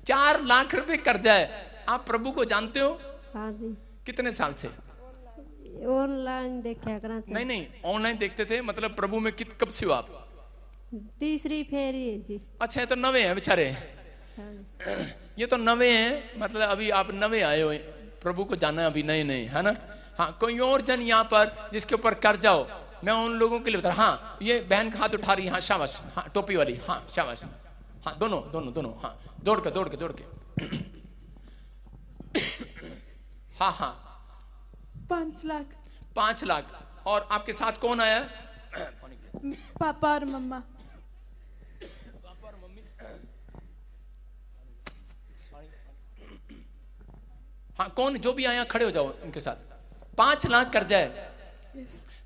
4 लाख रुपए कर्जा है। आप प्रभु को जानते हो? हाँ जी। कितने साल से? ऑनलाइन देखा करा। नहीं नहीं, ऑनलाइन देखते थे, मतलब प्रभु में कब से हो आप? तीसरी फेरी है जी। अच्छा, ये तो नवे हैं बेचारे। हाँ। ये तो नवे हैं, मतलब अभी आप नवे आए हो, प्रभु को जाना अभी नए नए, है ना? हाँ, कोई और जन यहाँ पर जिसके ऊपर कर्जा हो, मैं उन लोगों के लिए बता रहा। हाँ, ये बहन का हाथ उठा रही है। हाँ शाबाश, हाँ टोपी वाली, हाँ शाबाश, हाँ दोनों दोनों दोनों, हाँ दौड़ के दौड़ के दौड़ के। हाँ हाँ 5 लाख। 5 लाख। और आपके साथ कौन आया? पापा और मम्मा। हाँ कौन, जो भी आया खड़े हो जाओ उनके साथ। 5 लाख कर्जा है।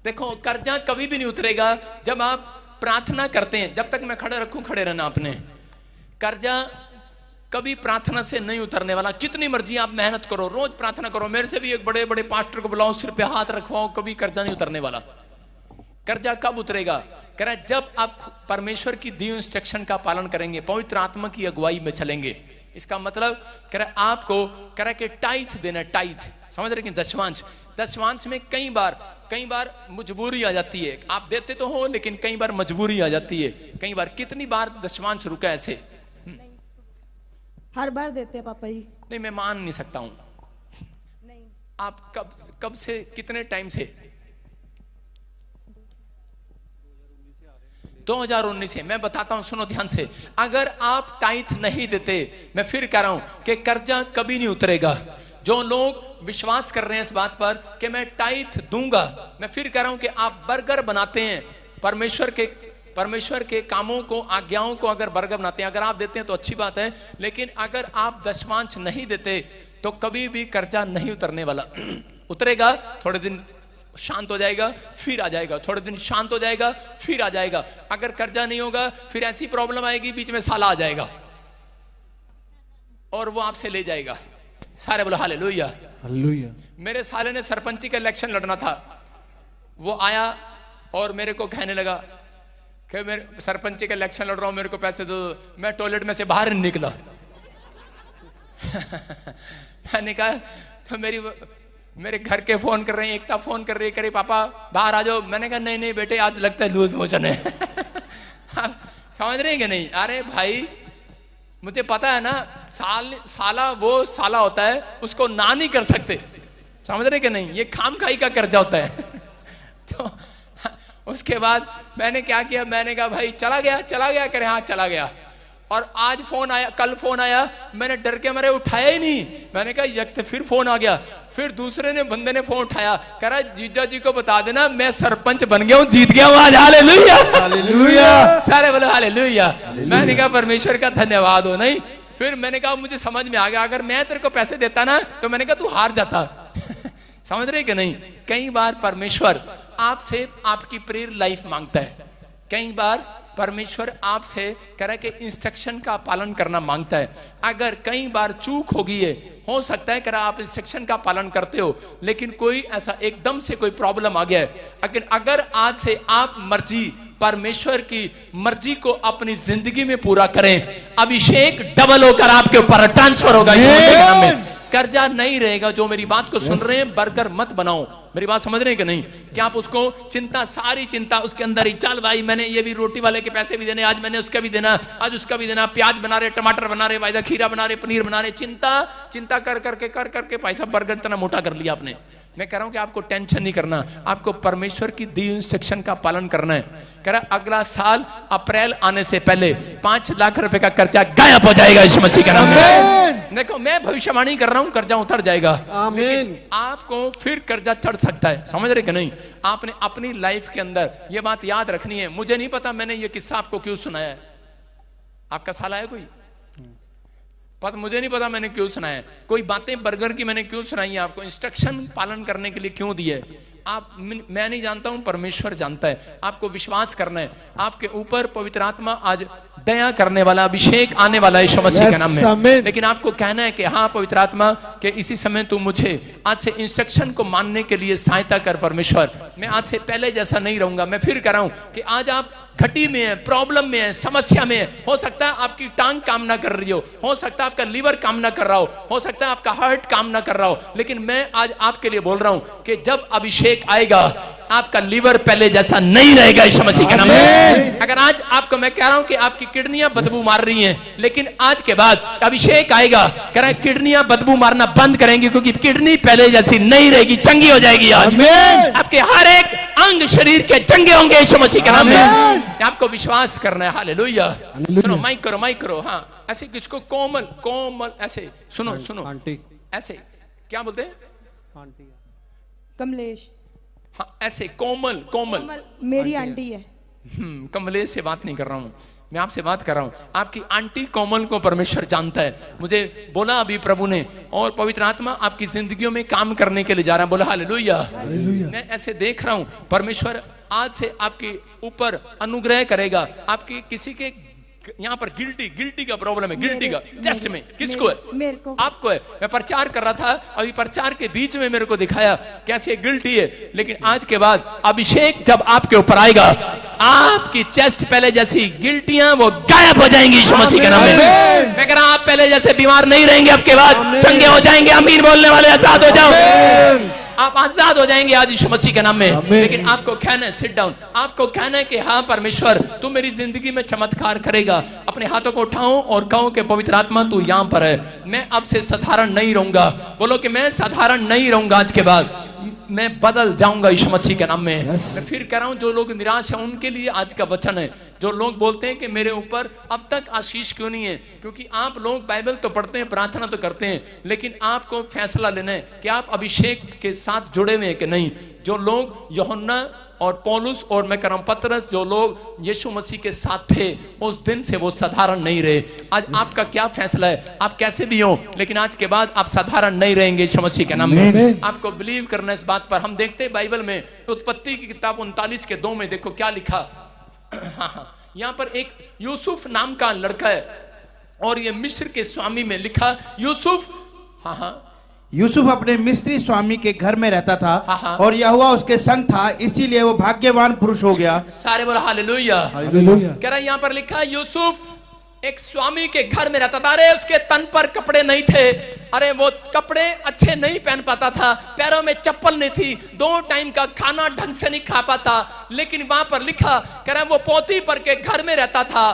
देखो कर्जा कभी भी नहीं उतरेगा जब आप प्रार्थना करते हैं। जब तक मैं खड़े रखूं, खड़े रहना आपने। कर्जा कभी प्रार्थना से नहीं उतरने वाला। कितनी मर्जी आप मेहनत करो, रोज प्रार्थना करो, मेरे से भी एक बड़े बड़े पास्टर को बुलाओ, सिर पे हाथ रखवाओ, कभी कर्जा नहीं उतरने वाला। कर्जा कब उतरेगा? कह रहा है जब आप परमेश्वर की दी इंस्ट्रक्शन का पालन करेंगे, पवित्र आत्मा की अगुवाई में चलेंगे। इसका मतलब कह रहा है आपको, कह रहा है कि टाइथ देना, टाइथ समझ रहे कि दशवांश। दशवांश में कई बार मजबूरी आ जाती है। आप देते तो हो लेकिन कई बार मजबूरी आ जाती है। कई बार, कितनी बार दशवांश रुका ऐसे? हर बार देते हैं पापा जी। नहीं, मैं मान नहीं सकता हूं। आप कब से, कितने टाइम से? 2019 से। मैं बताता हूं, सुनो ध्यान से। अगर आप टाइथ नहीं देते, मैं फिर कह रहा हूं कि कर्जा कभी नहीं उतरेगा। जो लोग विश्वास कर रहे हैं इस बात पर कि मैं टाइथ दूंगा, मैं फिर कह रहा हूं कि आप बर्गर बनाते हैं, परमेश्वर के कामों को, आज्ञाओं को अगर बर्गर बनाते हैं, अगर आप देते हैं तो अच्छी बात है, लेकिन अगर आप दशमांश नहीं देते तो कभी भी कर्जा नहीं उतरने वाला। उतरेगा, थोड़े दिन शांत हो जाएगा, फिर आ जाएगा, थोड़े दिन शांत हो जाएगा, फिर आ जाएगा। अगर कर्जा नहीं होगा, फिर ऐसी प्रॉब्लम आएगी, बीच में साला आ जाएगा और वो आपसे ले जाएगा। सारे बोलो हालेलुया। हालेलुया। मेरे साले ने सरपंची का इलेक्शन लड़ना था। वो आया और मेरे को कहने लगा कि मैं सरपंची का इलेक्शन लड़ रहा हूं, मेरे को पैसे दो। मैं टॉयलेट में से बाहर नहीं निकला। मैंने कहा, तो मेरे घर के फोन कर रहे हैं, एकता फोन कर रही है, करे पापा बाहर आ जाओ। मैंने कहा नहीं नहीं बेटे, आज लगता है लूज मोशन है। आप समझ रहे हैं कि नहीं? अरे भाई मुझे पता है ना, साला वो साला होता है, उसको ना नहीं कर सकते। समझ रहे कि नहीं? ये खामखाई का कर्जा होता है। तो उसके बाद मैंने क्या किया, मैंने कहा भाई चला गया, करे हाँ चला गया। और आज फोन आया, कल फोन आया, मैंने डर के मारे उठाया ही नहीं। मैंने कहा यक, फिर फोन आ गया। फिर दूसरे बंदे ने फोन उठाया, कह रहा जीजा जी को बता देना मैं सरपंच बन गया हूँ, जीत गया हूँ आज। Hallelujah hallelujah. सारे बोलो हालेलुया। मैंने कहा परमेश्वर का धन्यवाद हो। नहीं, फिर मैंने कहा मुझे समझ में आ गया, अगर मैं तेरे को पैसे देता ना तो मैंने कहा तू हार जाता। समझ रहे कि नहीं? कई बार परमेश्वर आपसे आपकी प्रेयर लाइफ मांगता है। कई बार परमेश्वर आपसे कह रहा है कि इंस्ट्रक्शन का पालन करना मांगता है। अगर कई बार चूक हो गई है, हो सकता है कि आप इंस्ट्रक्शन का पालन करते हो लेकिन कोई ऐसा एकदम से कोई प्रॉब्लम आ गया है, लेकिन अगर आज से आप परमेश्वर की मर्जी को अपनी जिंदगी में पूरा करें, अभिषेक डबल होकर आपके ऊपर ट्रांसफर होगा। कर्जा नहीं रहेगा। जो मेरी बात को सुन रहे हैं, बर्गर मत बनाओ। मेरी बात समझ रहे हैं कि नहीं? कि आप उसको चिंता, सारी चिंता उसके अंदर ही, चल भाई मैंने ये भी रोटी वाले के पैसे भी देने, आज मैंने उसका भी देना, आज उसका भी देना, प्याज बना रहे, टमाटर बना रहे, वायदा खीरा बना रहे, पनीर बना रहे, चिंता कर करके पैसा बर्गर इतना मोटा कर लिया आपने। मैं कह रहा हूं कि आपको टेंशन नहीं करना, आपको परमेश्वर की दी इंस्ट्रक्शन का पालन करना है। कह रहा अगला साल अप्रैल आने से पहले 5 लाख रुपए का कर्जा गायब हो जाएगा यीशु मसीह के नाम में। देखो मैं भविष्यवाणी कर रहा हूं, कर्जा उतर जाएगा, लेकिन आपको फिर कर्जा चढ़ सकता है। समझ रहे कि नहीं? आपने अपनी लाइफ के अंदर यह बात याद रखनी है। मुझे नहीं पता मैंने ये किस्सा आपको क्यों सुनाया है। आपका साल आया कोई? पर मुझे नहीं पता मैंने क्यों सुनाया है। कोई बातें बर्गर की मैंने क्यों सुनाई है आपको, इंस्ट्रक्शन पालन करने के लिए क्यों दिए। मैं नहीं जानता हूं, परमेश्वर जानता है। आपको विश्वास करना है, आपके ऊपर पवित्र आत्मा आज दया करने वाला अभिषेक आने वाला है यीशु मसीह के नाम में। लेकिन आपको कहना है कि हाँ पवित्र आत्मा के इसी समय तू मुझे आज से इंस्ट्रक्शन को मानने के लिए सहायता कर परमेश्वर। मैं आज से पहले जैसा नहीं रहूंगा। मैं फिर कह रहा हूं कि आज आप घटी में है, प्रॉब्लम में है, समस्या में है। हो सकता है आपकी टांग काम ना कर रही हो सकता है आपका लीवर काम ना कर रहा हो सकता है आपका हार्ट काम ना कर रहा हो, लेकिन मैं आज आपके लिए बोल रहा हूं कि जब अभिषेक आएगा आपका लीवर पहले जैसा नहीं रहेगा यीशु मसीह के नाम में। अगर आज आपको मैं कह रहा हूं कि आपकी किडनियां बदबू मार रही हैं, लेकिन आज के बाद अभिषेक आएगा, कह रहा है किडनियां बदबू मारना बंद करेंगी, क्योंकि किडनी पहले जैसी नहीं रहेगी, चंगी हो जाएगी। आज आपके हर एक अंग शरीर के चंगे होंगे यीशु मसीह के नाम में। आपको विश्वास करना है। हालेलुया। सुनो, माइक करो। हाँ, ऐसे किसको कोमल ऐसे सुनो ऐसे क्या बोलते हैं? कमलेश। हाँ, ऐसे कोमल मेरी आंटी है। कमलेश से बात नहीं कर रहा हूं, मैं आपसे बात कर रहा हूं। आपकी आंटी कोमल को परमेश्वर जानता है। मुझे बोला अभी प्रभु ने, और पवित्र आत्मा आपकी जिंदगियों में काम करने के लिए जा रहा है। बोला हालेलुया। मैं ऐसे देख रहा हूं आपको आज से आपके ऊपर अनुग्रह करेगा। आपकी किसी के यहाँ पर गिल्टी का प्रॉब्लम है, गिल्टी का टेस्ट में किसको है? मेरे को। आपको है। मैं प्रचार कर रहा था, अभी प्रचार के बीच में मेरे को दिखाया कैसे गिल्टी है, लेकिन आज के बाद अभिषेक जब आपके ऊपर आएगा, आपकी चेस्ट पहले जैसी गिल्टियां वो गायब हो जाएंगी यीशु मसीह के नाम में। मैं कह रहा हूं आप पहले जैसे बीमार नहीं रहेंगे, आपके बाद चंगे हो जाएंगे। अमीर बोलने वाले आजाद हो जाओ, आप आजाद हो जाएंगे आज यीशु मसीह के नाम में। लेकिन आपको कहना है, सिट डाउन, आपको कहना है कि हाँ परमेश्वर तू मेरी जिंदगी में चमत्कार करेगा। अपने हाथों को उठाओ और कहो कि पवित्र आत्मा तू यहाँ पर है। मैं अब से साधारण नहीं रहूंगा। बोलो कि मैं साधारण नहीं रहूंगा, आज के बाद मैं बदल जाऊंगा यीशु मसीह के नाम में। मैं फिर कह रहा हूं, जो लोग निराश हैं उनके लिए आज का वचन है। जो लोग बोलते हैं कि मेरे ऊपर अब तक आशीष क्यों नहीं है, क्योंकि आप लोग बाइबल तो पढ़ते हैं, प्रार्थना तो करते हैं, लेकिन आपको फैसला लेना है कि आप अभिषेक के साथ जुड़े हुए हैं कि नहीं। जो लोग यूहन्ना और पौलुस और मैं कह रहा हूं पतरस, जो लोग यीशु मसीह के साथ थे, उस दिन से वो साधारण नहीं रहे। आज आपका क्या फैसला है? आप कैसे भी हो, लेकिन आज के बाद आप साधारण नहीं रहेंगे यीशु मसीह के नाम में। आपको बिलीव करना है इस बात पर। हम देखते हैं बाइबल में उत्पत्ति की किताब 39:2 में देखो क्या लिखा। हाँ, यहाँ पर एक यूसुफ नाम का लड़का है, और ये मिस्र के स्वामी में लिखा यूसुफ। हाँ, यूसुफ अपने मिस्री स्वामी के घर में रहता था, हाँ। और यहोवा उसके संग था, इसीलिए वो भाग्यवान पुरुष हो गया। सारे बोला हालेलुया। कह रहा है यहाँ पर लिखा यूसुफ एक स्वामी के घर में रहता था। अरे उसके तन पर कपड़े नहीं थे, अरे वो कपड़े अच्छे नहीं पहन पाता था, पैरों में चप्पल नहीं थी, 2 टाइम का खाना ढंग से नहीं खा पाता। लेकिन वहां पर लिखा, कह रहा है वो पोती पर के घर में रहता था,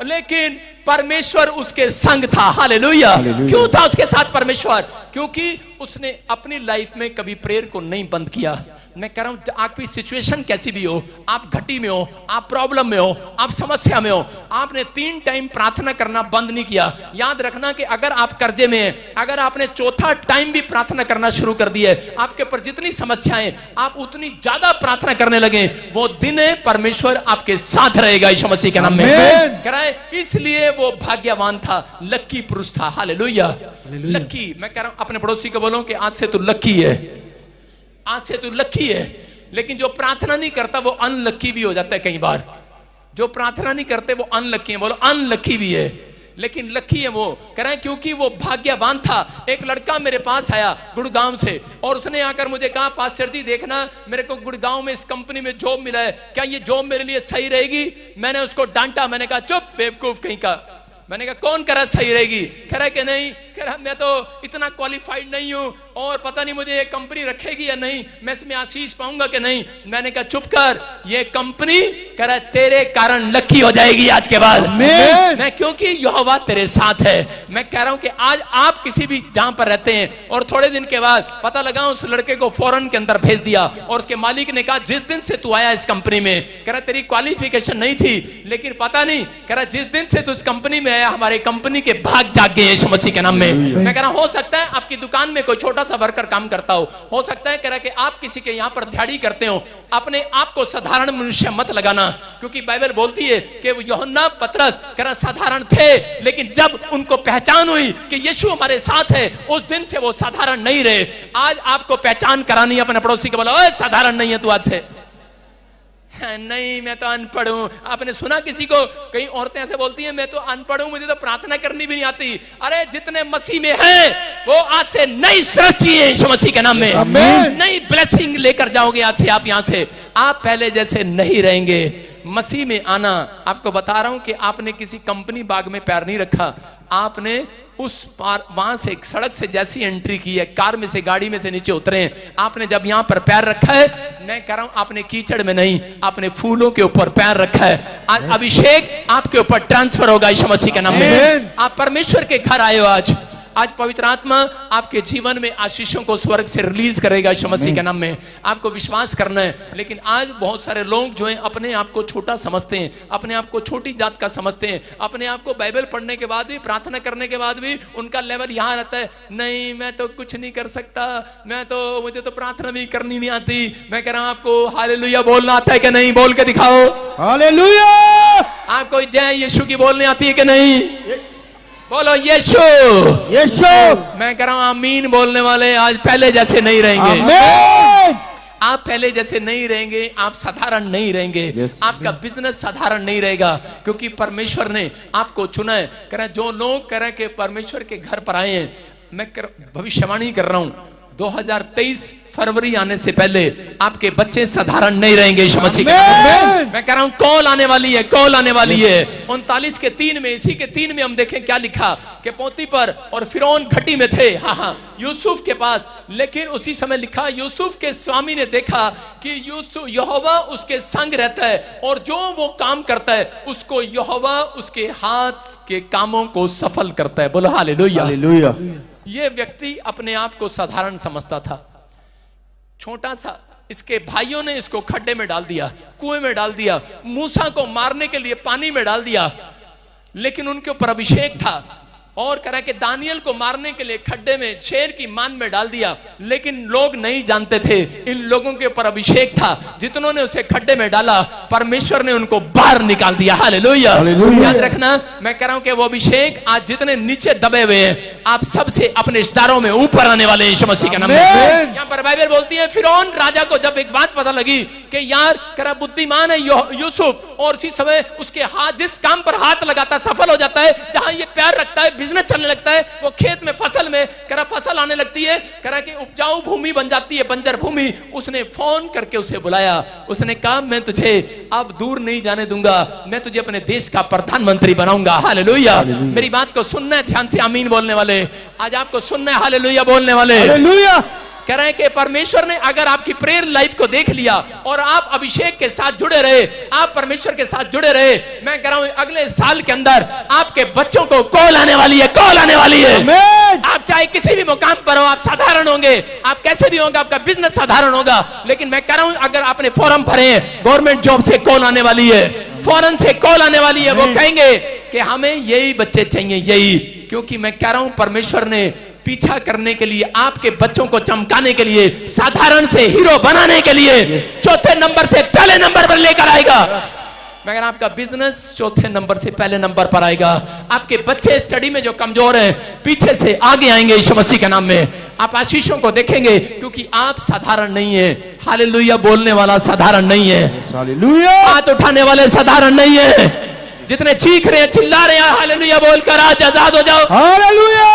लेकिन परमेश्वर उसके संग था। हालेलुया। क्यों था उसके साथ परमेश्वर? क्योंकि उसने अपनी लाइफ में कभी प्रेयर को नहीं बंद किया। मैं कह रहा हूं आपकी सिचुएशन कैसी भी हो, आप घटी में हो, आप प्रॉब्लम में हो, आप समस्या में हो, आपने 3 टाइम प्रार्थना करना बंद नहीं किया। याद रखना कि अगर आप कर्जे में हैं, अगर आपने 4था टाइम भी प्रार्थना करना शुरू कर दिया है, आपके ऊपर जितनी समस्याएं आप उतनी ज्यादा प्रार्थना करने लगे, वो दिन है परमेश्वर आपके साथ रहेगा यीशु मसीह के नाम में। कह रहा है इसलिए वो भाग्यवान था, लकी पुरुष था। हालेलुया। लकी। मैं कह रहा हूं अपने पड़ोसी को बोलो कि आज से तू लकी है, आज से तू लकी है। लेकिन जो प्रार्थना नहीं करता वो अनलकी भी हो जाता है कई बार। जो प्रार्थना नहीं करते वो अनलकी है। बोलो अनलकी भी है, लेकिन लकी है वो। कह रहा है क्योंकि वो भाग्यवान था। एक लड़का मेरे पास आया गुड़गांव से, और उसने आकर मुझे कहा पास्टर जी देखना, मेरे को गुड़गांव में इस कंपनी में जॉब मिला है, क्या ये जॉब मेरे लिए सही रहेगी? मैंने उसको डांटा, मैंने कहा चुप बेवकूफ कहीं का। मैंने कहा कौन कह रहा सही रहेगी? कह रहा है कि नहीं, कह रहा मैं तो इतना क्वालिफाइड नहीं हूं, और पता नहीं मुझे ये कंपनी रखेगी या नहीं, मैं इसमें आशीष पाऊंगा कि नहीं। मैंने कहा चुप कर, ये कंपनी कह रहा तेरे कारण लकी हो जाएगी आज के बाद। मैं क्योंकि यहोवा तेरे साथ है। मैं कह रहा हूं कि आज आप किसी भी जहां पर रहते हैं, और थोड़े दिन के बाद पता लगा उस लड़के को फॉरेन के अंदर भेज दिया, और उसके मालिक ने कहा जिस दिन से तू आया इस कंपनी में, कह रहा तेरी क्वालिफिकेशन नहीं थी, लेकिन पता नहीं, कह रहा जिस दिन से तू इस कंपनी में आया हमारे कंपनी के भाग जाग गए यीशु मसीह के नाम में। मैं कह रहा हो सकता है आपकी दुकान में कोई छोटा सा वर्कर काम करता हो सकता है कह रहा कि आप किसी के यहाँ पर दिहाड़ी करते हो, अपने आप को साधारण मनुष्य मत लगाना, क्योंकि बाइबल बोलती है कि यूहन्ना पतरस कह रहा साधारण थे, लेकिन जब उनको पहचान हुई कि यीशु हमारे साथ है, उस दिन से वो साधारण नहीं रहे। आज आपको पहचान करानी है अपने पड़ोसी को, बोला ओए साधारण नहीं है तू आज से। नहीं मैं तो अनपढ़ हूं। आपने सुना किसी को, कई औरतें ऐसे बोलती हैं मैं तो अनपढ़ हूं, मुझे तो प्रार्थना करनी भी नहीं आती। अरे जितने मसीह में हैं वो आज से नई सृष्टि है यीशु मसीह के नाम में, नई ब्लेसिंग लेकर जाओगे आज से आप यहां से। आप पहले जैसे नहीं रहेंगे। मसीह में आना, आपको बता रहा हूं कि आपने किसी कंपनी बाग में पैर नहीं रखा, आपने उस पार वहां से एक सड़क से जैसी एंट्री की है, कार में से गाड़ी में से नीचे उतरे हैं, आपने जब यहां पर पैर रखा है, मैं कह रहा हूं आपने कीचड़ में नहीं, आपने फूलों के ऊपर पैर रखा है। आज अभिषेक आपके ऊपर ट्रांसफर होगा यीशु मसीह के नाम में। आप परमेश्वर के घर आए हो। आज पवित्र आत्मा आपके जीवन में आशीषों को स्वर्ग से रिलीज करेगा यीशु मसीह के नाम में। आपको विश्वास करना है। लेकिन आज बहुत सारे लोग जो हैं अपने आप को छोटा समझते हैं, अपने आप को छोटी जात का समझते हैं, अपने आप को बाइबल पढ़ने के बाद भी, प्रार्थना करने के बाद भी उनका लेवल यहाँ रहता है, नहीं मैं तो कुछ नहीं कर सकता, मुझे तो प्रार्थना भी करनी नहीं आती। मैं कह रहा हूं आपको हालेलुया बोलना आता है कि नहीं? बोल के दिखाओ हालेलुया। आपको जय यीशु की बोलने आती है कि नहीं? बोलो यीशु यीशु। मैं कह रहा हूं आमीन बोलने वाले आज पहले जैसे नहीं रहेंगे। आमीन। आप पहले जैसे नहीं रहेंगे, आप साधारण नहीं रहेंगे। आपका बिजनेस साधारण नहीं रहेगा, क्योंकि परमेश्वर ने आपको चुना है। कह रहे जो लोग कह रहे कि परमेश्वर के घर पर आए हैं, मैं भविष्यवाणी कर रहा हूं 2023 फरवरी आने से पहले आपके बच्चे साधारण नहीं रहेंगे यीशु मसीह के नाम में। मैं कह रहा हूं कॉल आने वाली है, कॉल आने वाली है। 39:3 में, इसी के 3 में हम देखें क्या लिखा कि पोतीफर और फिरौन घटी में थे, हाँ यूसुफ के पास। लेकिन उसी समय लिखा यूसुफ के स्वामी ने देखा कि यहोवा उसके संग रहता है और जो वो काम करता है उसको यहोवा उसके हाथ के कामों को सफल करता है। बोलो हालेलुया। हालेलुया। ये व्यक्ति अपने आप को साधारण समझता था, छोटा सा। इसके भाइयों ने इसको खड्डे में डाल दिया, कुएं में डाल दिया, मूसा को मारने के लिए पानी में डाल दिया, लेकिन उनके ऊपर अभिषेक था। और कह रहा कि दानियल को मारने के लिए खड्डे में, शेर की मान में डाल दिया, लेकिन लोग नहीं जानते थे इन लोगों के ऊपर अभिषेक था। जितनों ने उसे खड्डे में डाला, परमेश्वर ने उनको बाहर निकाल दिया। हालेलुया। याद रखना, मैं कह रहा हूं कि वो अभिषेक आज जितने नीचे दबे हुए हैं, आप सबसे अपने रिश्तेदारों में ऊपर आने वाले हैं यीशु मसीह के नाम में। यहाँ पर बाइबल बोलती है फिरौन राजा को जब एक बात पता लगी कि यार करा बुद्धिमान है यूसुफ, और उसी समय उसके हाथ, जिस काम पर हाथ लगाता सफल हो जाता है, जहां ये पैर रखता है बिजनेस चलने लगता है, वो खेत में फसल में करा फसल आने लगती है, करा कि उपजाऊ भूमि बन जाती है, बंजर भूमि। उसने फोन करके उसे बुलाया, उसने कहा मैं तुझे अब दूर नहीं जाने दूंगा, मैं तुझे अपने देश का प्रधानमंत्री बनाऊंगा। हालेलुया। मेरी बात को सुनना है ध्यान से, आमीन बोलने वाले। आज आपको सुनना है हालेलुया बोलने वाले। हालेलुया। कह रहे हैं कि परमेश्वर ने अगर आपकी प्रेयर लाइफ को देख लिया और आप अभिषेक के साथ जुड़े रहे, आप परमेश्वर के साथ जुड़े रहे, मैं कह रहा हूं अगले साल के अंदर आपके बच्चों को कॉल आने वाली है, कॉल आने वाली है। आप चाहे किसी भी मुकाम पर हो, आप साधारण होंगे, आप कैसे भी होंगे, आपका बिजनेस साधारण होगा। लेकिन मैं कह रहा हूं अगर आपने फॉर्म भरे, गवर्नमेंट जॉब से कॉल आने वाली है, फौरन से कॉल आने वाली है। वो कहेंगे कि हमें यही बच्चे चाहिए, यही। क्योंकि मैं कह रहा हूं परमेश्वर ने पीछा करने के लिए, आपके बच्चों को चमकाने के लिए, साधारण से हीरो बनाने के लिए चौथे नंबर से पहले नंबर पर लेकर आएगा। मगर आपका बिजनेस चौथे नंबर से पहले नंबर पर आएगा। आपके बच्चे स्टडी में जो कमजोर हैं, पीछे से आगे आएंगे यीशु मसीह के नाम में। आप आशीषों को देखेंगे, क्योंकि आप साधारण नहीं है। हालेलुया बोलने वाला साधारण नहीं है। हालेलुया। हाथ उठाने वाले साधारण नहीं है। जितने चीख रहे हैं, चिल्ला रहे हैं, हालेलुया बोलकर आज आजाद हो जाओ। हालेलुया।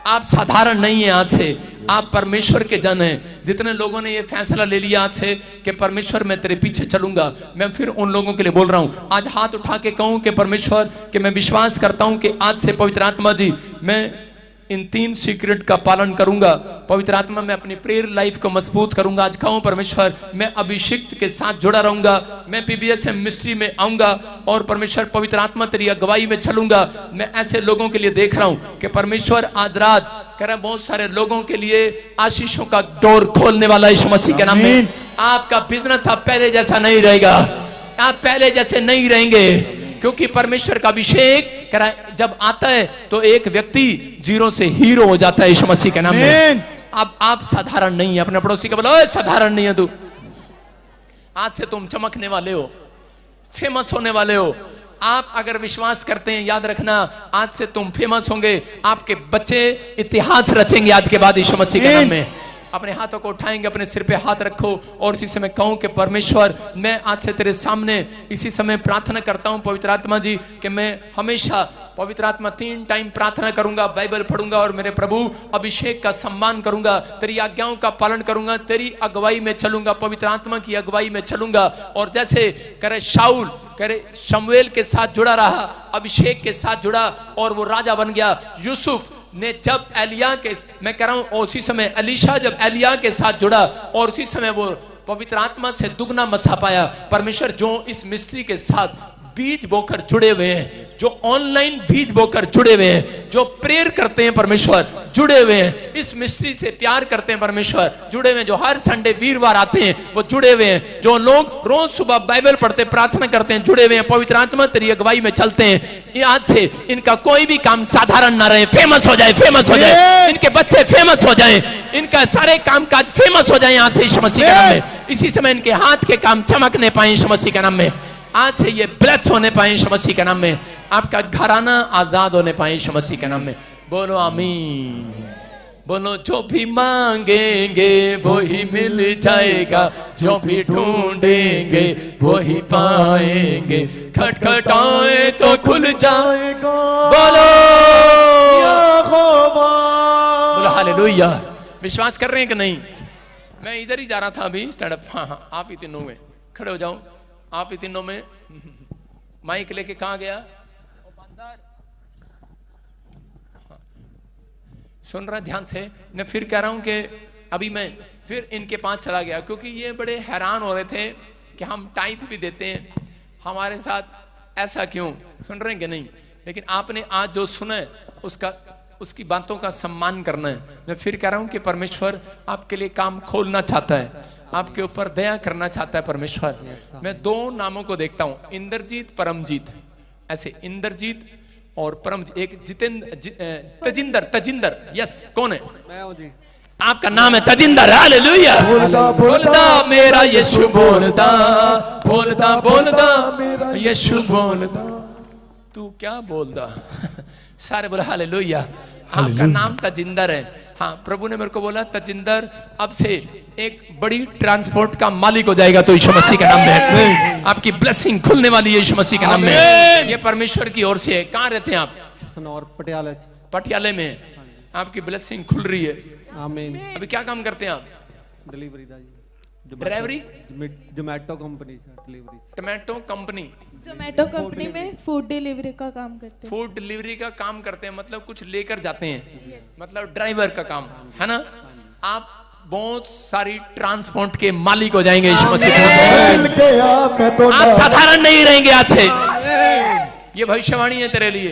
आप साधारण नहीं है। आज से आप परमेश्वर के जन हैं। जितने लोगों ने ये फैसला ले लिया आज से कि परमेश्वर मैं तेरे पीछे चलूंगा, मैं फिर उन लोगों के लिए बोल रहा हूं, आज हाथ उठा के कहूं कि परमेश्वर कि मैं विश्वास करता हूं कि आज से पवित्र आत्मा जी, मैं इन 3 सीक्रेट का पालन करूंगा। पवित्र आत्मा मैं अपनी प्रेयर लाइफ को मजबूत करूंगा। आज कहूं परमेश्वर मैं अभिषिक्त के साथ जुड़ा रहूंगा, मैं PBSM मिनिस्ट्री में आऊंगा और परमेश्वर पवित्र आत्मा तेरी अगुवाई में चलूंगा। मैं ऐसे लोगों के लिए देख रहा हूं कि परमेश्वर आज रात कह रहे बहुत सारे लोगों के लिए आशीषों का डोर खोलने वाला यीशु मसीह के नाम में। आपका बिजनेस अब पहले जैसा नहीं रहेगा, आप पहले जैसे नहीं रहेंगे, क्योंकि परमेश्वर का अभिषेक जब आता है तो एक व्यक्ति जीरो से हीरो हो जाता है यीशु मसीह के नाम में। अब आप साधारण नहीं है। अपने पड़ोसी को बोलो ओए साधारण नहीं है तू। आज से तुम चमकने वाले हो, फेमस होने वाले हो। आप अगर विश्वास करते हैं, याद रखना, आज से तुम फेमस होंगे। आपके बच्चे इतिहास रचेंगे आज के बाद यीशु मसीह के नाम में। अपने हाथों को उठाएंगे, अपने सिर पे हाथ रखो और इसी समय कहूं कि परमेश्वर, मैं आज से तेरे सामने इसी समय प्रार्थना करता हूं पवित्र आत्मा जी, कि मैं हमेशा पवित्र आत्मा 3 टाइम प्रार्थना करूंगा, बाइबल पढ़ूंगा और मेरे प्रभु अभिषेक का सम्मान करूंगा, तेरी आज्ञाओं का पालन करूंगा, तेरी अगुवाई में चलूंगा, पवित्र आत्मा की अगुवाई में चलूंगा। और जैसे करे शाऊल, करे शमूएल के साथ जुड़ा रहा, अभिषेक के साथ जुड़ा और वो राजा बन गया। यूसुफ ने जब एलिया के, मैं कह रहा हूं उसी समय एलीशा जब एलिया के साथ जुड़ा और उसी समय वो पवित्र आत्मा से दुगना मसा पाया। परमेश्वर जो इस मिस्ट्री के साथ बीज बोकर जुड़े हुए हैं, जो ऑनलाइन बीज बोकर जुड़े हुए हैं, जो प्रेयर करते हैं परमेश्वर, जुड़े हुए हैं, इस मिस्ट्री से प्यार करते हैं परमेश्वर, जुड़े हुए हैं, जो हर संडे वीरवार आते हैं वो जुड़े हुए हैं, जो लोग रोज सुबह बाइबल पढ़ते प्रार्थना करते हैं, जुड़े हुए हैं, पवित्र आत्मा तेरी अगुवाई में चलते हैं। आज से इनका कोई भी काम साधारण ना रहे, फेमस हो जाए, फेमस हो जाए, इनके बच्चे फेमस हो जाए, इनका सारे काम काज फेमस हो जाए आज से यीशु मसीह के नाम में। इसी समय इनके हाथ के काम चमकने पाए यीशु मसीह के नाम में। आज से ये ब्लेस होने पाए यीशु मसीह के नाम में। आपका घराना आजाद होने पाए यीशु मसीह के नाम में। बोलो आमीन। बोलो जो भी मांगेंगे वो ही मिल जाएगा, जो भी ढूंढेंगे वो ही पाएंगे, खटखटाए तो खुल जाएगा। बोलो बोलो हालेलुया। विश्वास कर रहे हैं कि नहीं? मैं इधर ही जा रहा था अभी स्टैंड अप। हाँ, आप ही तीनों में खड़े हो जाओ। आप ही तीनों में माइक लेके कहां गया? सुन रहा ध्यान से। मैं फिर कह रहा हूं कि अभी मैं फिर इनके पास चला गया, क्योंकि ये बड़े हैरान हो रहे थे कि हम टाइथ भी देते हैं, हमारे साथ ऐसा क्यों? सुन रहे हैं कि नहीं? लेकिन आपने आज जो सुना है उसकी बातों का सम्मान करना है। मैं फिर कह रहा हूं कि परमेश्वर आपके लिए काम खोलना चाहता है, आपके ऊपर दया करना चाहता है परमेश्वर। मैं 2 नामों को देखता हूं, इंद्रजीत, परमजीत। ऐसे इंद्रजीत और परमजीत। एक तजिंदर। यस, कौन है? मैं हूं जी। आपका नाम है तजिंदर। हालेलुया। बोलदा मेरा यीशु, बोलदा बोलदा बोलदा मेरा यीशु, बोलदा तू क्या बोलदा। सारे बोले हालेलुया। आपका नाम तजिंदर है। हाँ, प्रभु ने मेरे को बोला तजिंदर अब से एक बड़ी ट्रांसपोर्ट का मालिक हो जाएगा तो यीशु मसीह के नाम में। आपकी ब्लेसिंग खुलने वाली है यीशु मसीह के नाम में। ये परमेश्वर की ओर से है। कहाँ रहते हैं आप? सनौर, पटियाले में। आपकी ब्लेसिंग खुल रही है। आमीन। अभी क्या काम करते हैं आप? डिलीवरी, ड्राइवरी, जोमेटो कंपनी, जोमेटो कंपनी में फूड डिलीवरी का काम करते हैं। फूड डिलीवरी का काम करते हैं, मतलब कुछ लेकर जाते हैं, मतलब ड्राइवर का काम है ना। आप बहुत सारी ट्रांसपोर्ट के मालिक हो जाएंगे यीशु मसीह के नाम में। आप साधारण नहीं रहेंगे आज से। ये भविष्यवाणी है तेरे लिए।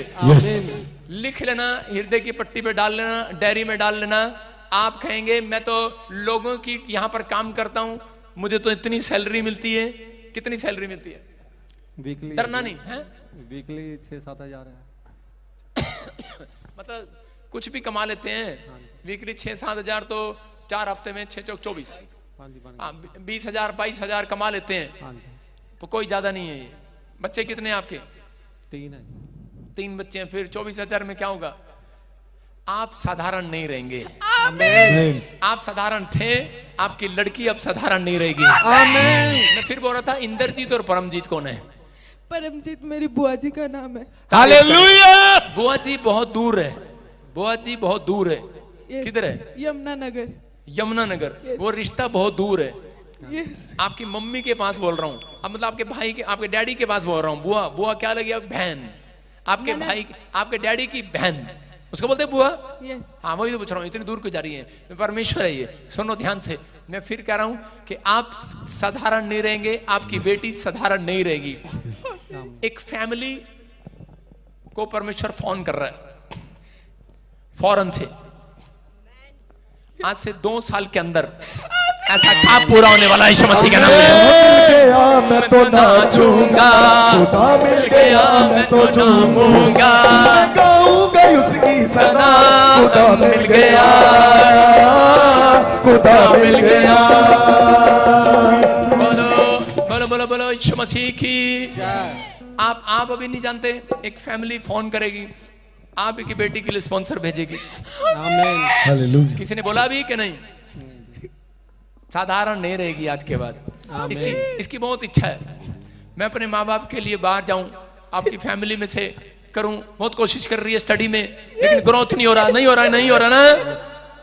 लिख लेना, हृदय की पट्टी पे डाल लेना, डायरी में डाल लेना। आप कहेंगे मैं तो लोगों की यहाँ पर काम करता हूँ, मुझे तो इतनी सैलरी मिलती है। कितनी सैलरी मिलती है? वीकली। डरना नहीं है। वीकली 6-7 हजार है। मतलब कुछ भी कमा लेते हैं। वीकली 6-7 हजार तो 4 हफ्ते में 6 चौक 24। 20,000 22,000 कमा लेते हैं, तो कोई ज्यादा नहीं है ये। बच्चे कितने हैं आपके? 3 है। 3 बच्चे हैं। फिर 24,000 में क्या होगा? आप साधारण नहीं रहेंगे। आमीन। आप साधारण थे, आपकी लड़की अब साधारण नहीं रहेगी। आमीन। मैं फिर बोल रहा था इंद्रजीत और परमजीत कौन है? परमजीत मेरी बुआ जी का नाम है। हालेलुया। बुआ जी बहुत दूर है। बुआ जी बहुत दूर है। किधर है? यमुनानगर। यमुनानगर। वो रिश्ता बहुत दूर है। यस। आपकी मम्मी के पास बोल रहा हूँ, अब मतलब आपके भाई के, आपके डैडी के पास बोल रहा हूँ। बुआ, बुआ क्या लगी? बहन। आपके भाई, आपके डैडी की बहन, उसको बोलते बुआ। यस। हाँ, वही तो पूछ रहा हूँ, इतनी दूर क्यों जा रही है? परमेश्वर है ये। सुनो ध्यान से। मैं फिर कह रहा हूँ कि आप साधारण नहीं रहेंगे, आपकी बेटी साधारण नहीं रहेगी। एक फैमिली को परमेश्वर फोन कर रहा है फौरन से। आज से 2 साल के अंदर ऐसा काम पूरा होने वाला है यीशु मसीह के नाम में। मैं तो नाचूंगा, खुदा मिल गया मैं तो झूमूंगा, गाऊंगा उसकी सना, खुदा मिल गया, खुदा मिल गया। बोलो बोलो बोलो यीशु मसीह की। आप अभी नहीं जानते, एक फैमिली फोन करेगी, आप की बेटी के लिए स्पॉन्सर भेजेगी। आमीन। हालेलुया। किसी ने बोला भी कि नहीं? साधारण नहीं रहेगी आज के बाद। इसकी बहुत इच्छा है, मैं अपने माँ बाप के लिए बाहर जाऊं, आपकी फैमिली में से करूं। बहुत कोशिश कर रही है स्टडी में, लेकिन ग्रोथ नहीं हो रहा, नहीं हो रहा, नहीं हो रहा ना।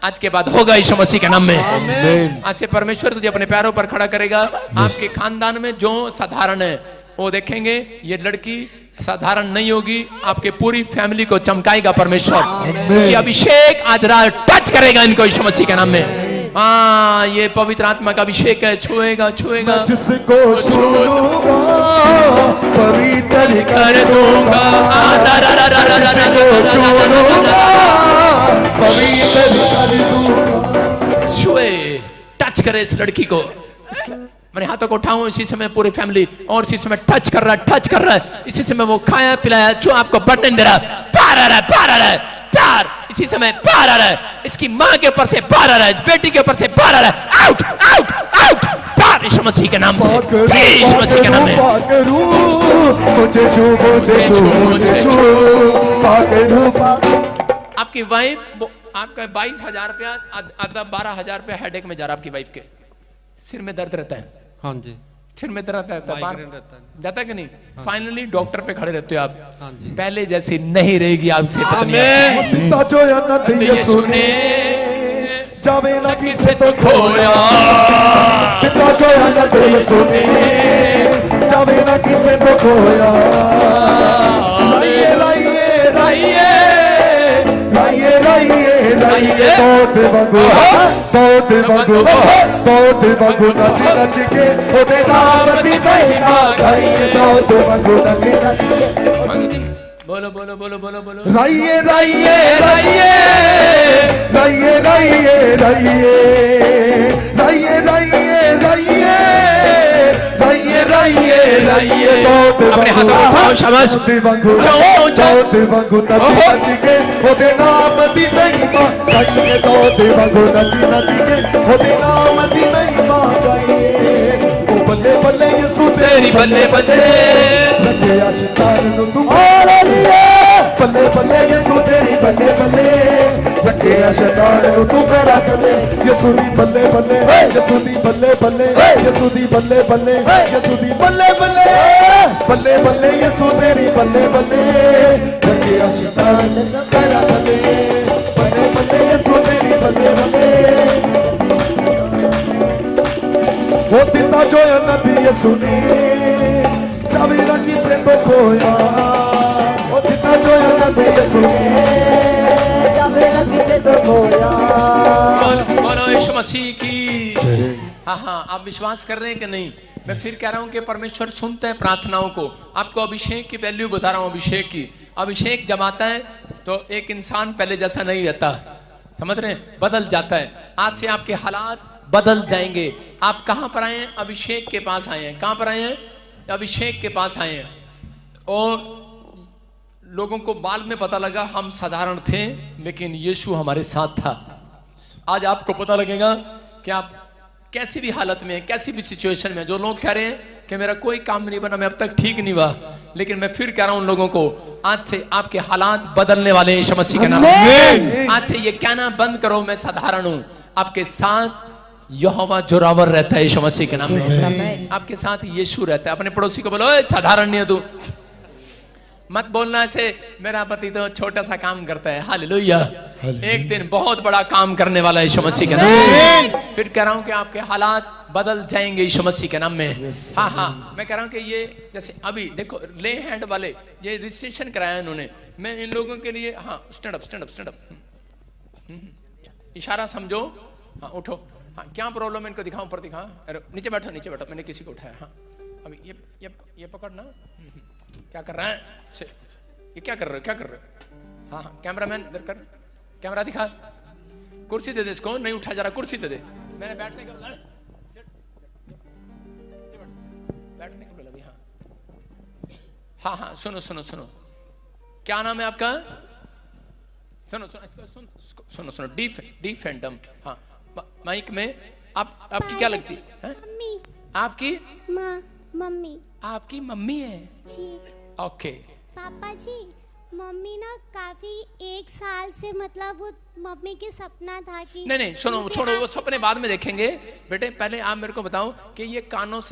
आज के बाद होगा यीशु मसीह के नाम में। आज से परमेश्वर तुझे अपने पैरों पर खड़ा करेगा। आपके खानदान में जो साधारण है वो देखेंगे, ये लड़की साधारण नहीं होगी, आपके पूरी फैमिली को चमकाएगा परमेश्वर। ये अभिषेक आज रात टच करेगा इनको यीशु मसीह के नाम में। हाँ, ये पवित्र आत्मा का अभिषेक है, छुएगा छुएगा। जिसको छूऊंगा पवित्र कर दूंगा, जिसको छूऊंगा पवित्र कर दूंगा। छुए, टच करे इस लड़की को। मैंने हाथों को उठाऊं, इसी समय पूरी फैमिली, और इसी समय टच कर रहा है, टच कर रहा है। इसी समय वो खाया पिलाया, जो आपको बटन दे रहा है, प्यार आ रहा है, प्यार आ रहा है, प्यार। इसी समय प्यार आ रहा है, इसकी माँ के ऊपर से प्यार आ रहा है, इस बेटी के ऊपर से प्यार आ रहा है। आउट आउट आउट, प्यार यीशु मसीह के नाम से, यीशु मसीह के नाम में। मुझे छू, मुझे छू, मुझे छू, आपकी वाइफ, आपका 22,000 रुपया, आधा 12,000 रुपया हेडेक में जा रहा है आपकी वाइफ के। सिर में दर्द रहता है, हाँ जी। सिर में दर्द रहता है, माइग्रेन रहता है। जाता कि नहीं? फाइनली डॉक्टर पे खड़े रहते हो आप। हाँ जी। पहले जैसी नहीं रहेगी आपसे पत्नी। पिता जो अनंत यीशु ने जावे ना किसे तो खोया, पिता जो अनंत यीशु ने जावे ना किसे तो खोया। लाइए लाइए लाइए लाइए लाइए लाइए, तोड़ वांगू, तोड़ वांगू, तोड़ वांगू नच नच के ओदे नाम दी महिमा गाइए, तोड़ वांगू नच नच के। बोलो बोलो बोलो बोलो बोलो। राइए राइए राइए राइए राइए राइए राइए राइए राइए राइए राइए राइए, अपने हाथों को उठाओ, शाबाश। जाओ जाओ देवांगु नच नच के ओदे नाम दी महिमा गाइए, तो देवांगु नच नच के ओदे नाम दी महिमा गाइए। ओ बल्ले बल्ले यीशु तेरी बल्ले बल्ले, लगे आशिकान नु तू बल्ले बल्ले यीशु तेरी बल्ले बल्ले, लगे आशिकान नु तू करा गले। यीशु दी बल्ले बल्ले, यीशु दी बल्ले बल्ले, यीशु दी बल्ले बल्ले, यीशु दी बल्ले बल्ले, बल्ले बल्ले यीशु तेरी बल्ले बल्ले, लगे आशिकान करा गले। बल्ले बल्ले यीशु तेरी बल्ले बल्ले, वो पिता जो अनंत यीशु ने जावे ना किसे तो खोया, वो पिता जो अनंत यीशु ने जावे ना किसे तो खोया। बोलो यीशु मसीह की। हाँ हाँ, आप विश्वास कर रहे हैं कि नहीं? मैं फिर कह रहा हूँ कि परमेश्वर सुनते हैं प्रार्थनाओं को। आपको अभिषेक की वैल्यू बता रहा हूँ, अभिषेक की। अभिषेक जब आता है तो एक इंसान पहले जैसा नहीं रहता, समझ रहे हैं? बदल जाता है। आज से आपके हालात बदल जाएंगे। आप कहाँ पर आए हैं? अभिषेक के पास आए हैं। कहाँ पर आए हैं? अभिषेक के पास आए हैं। और लोगों को बाद में पता लगा हम साधारण थे, लेकिन यीशु हमारे साथ था। आज आपको पता लगेगा कि आप कैसी भी हालत में, कैसी भी सिचुएशन में, जो लोग कह रहे हैं कि मेरा कोई काम नहीं बना, मैं अब तक ठीक नहीं हुआ, लेकिन मैं फिर कह रहा हूं उन लोगों को, आज से आपके हालात बदलने वाले हैं यीशु मसीह के नाम में। आज से ये कहना बंद करो मैं साधारण हूं। आपके साथ यहोवा जोरावर रहता है यीशु मसीह के नाम में। आपके साथ यीशु रहता है। अपने पड़ोसी को बोलो, ए साधारण नहीं है तू। मत बोलना ऐसे, मेरा पति तो छोटा सा काम करता है। हालेलुया। एक दिन बहुत बड़ा काम करने वाला है यीशु मसीह के नाम में। फिर कह रहा हूं कि आपके हालात बदल जाएंगे यीशु मसीह के नाम में। हाँ हाँ, मैं कह रहा हूं कि ये जैसे अभी देखो ले हैंड वाले ये रजिस्ट्रेशन कराया इन्होंने, मैं इन लोगों के लिए, हाँ stand up stand up stand up, इशारा समझो। हाँ उठो। हाँ क्या प्रॉब्लम है इनको दिखाओ, ऊपर दिखा, नीचे बैठो नीचे बैठो। मैंने किसी को उठाया। हाँ अभी ये पकड़ना। क्या कर रहा है? ये क्या कर रहे हो? क्या कर रहे हो? हाँ हाँ, कैमरामैन इधर कर, कैमरा दिखा। कुर्सी दे दे इसको, नहीं उठा जा रहा, कुर्सी दे दे। मैंने बैठने का बैठने को बोला भी। हाँ। हाँ हाँ, सुनो सुनो सुनो, क्या नाम है आपका? सुनो सुनो इसको सुनो सुनो डी फैंडम। हाँ माइक में आपकी क्या लगती है? मम्मी। आपकी मम्मी। आपकी मम्मी है जी। ओके। पापा जी मम्मी ना काफी 1 साल से मतलब वो मम्मी के सपना था कि नहीं सुनो मुझे छोड़ो वो आप- सपने बाद में देखेंगे बेटे, पहले आप मेरे को बताओ कि ये कानों से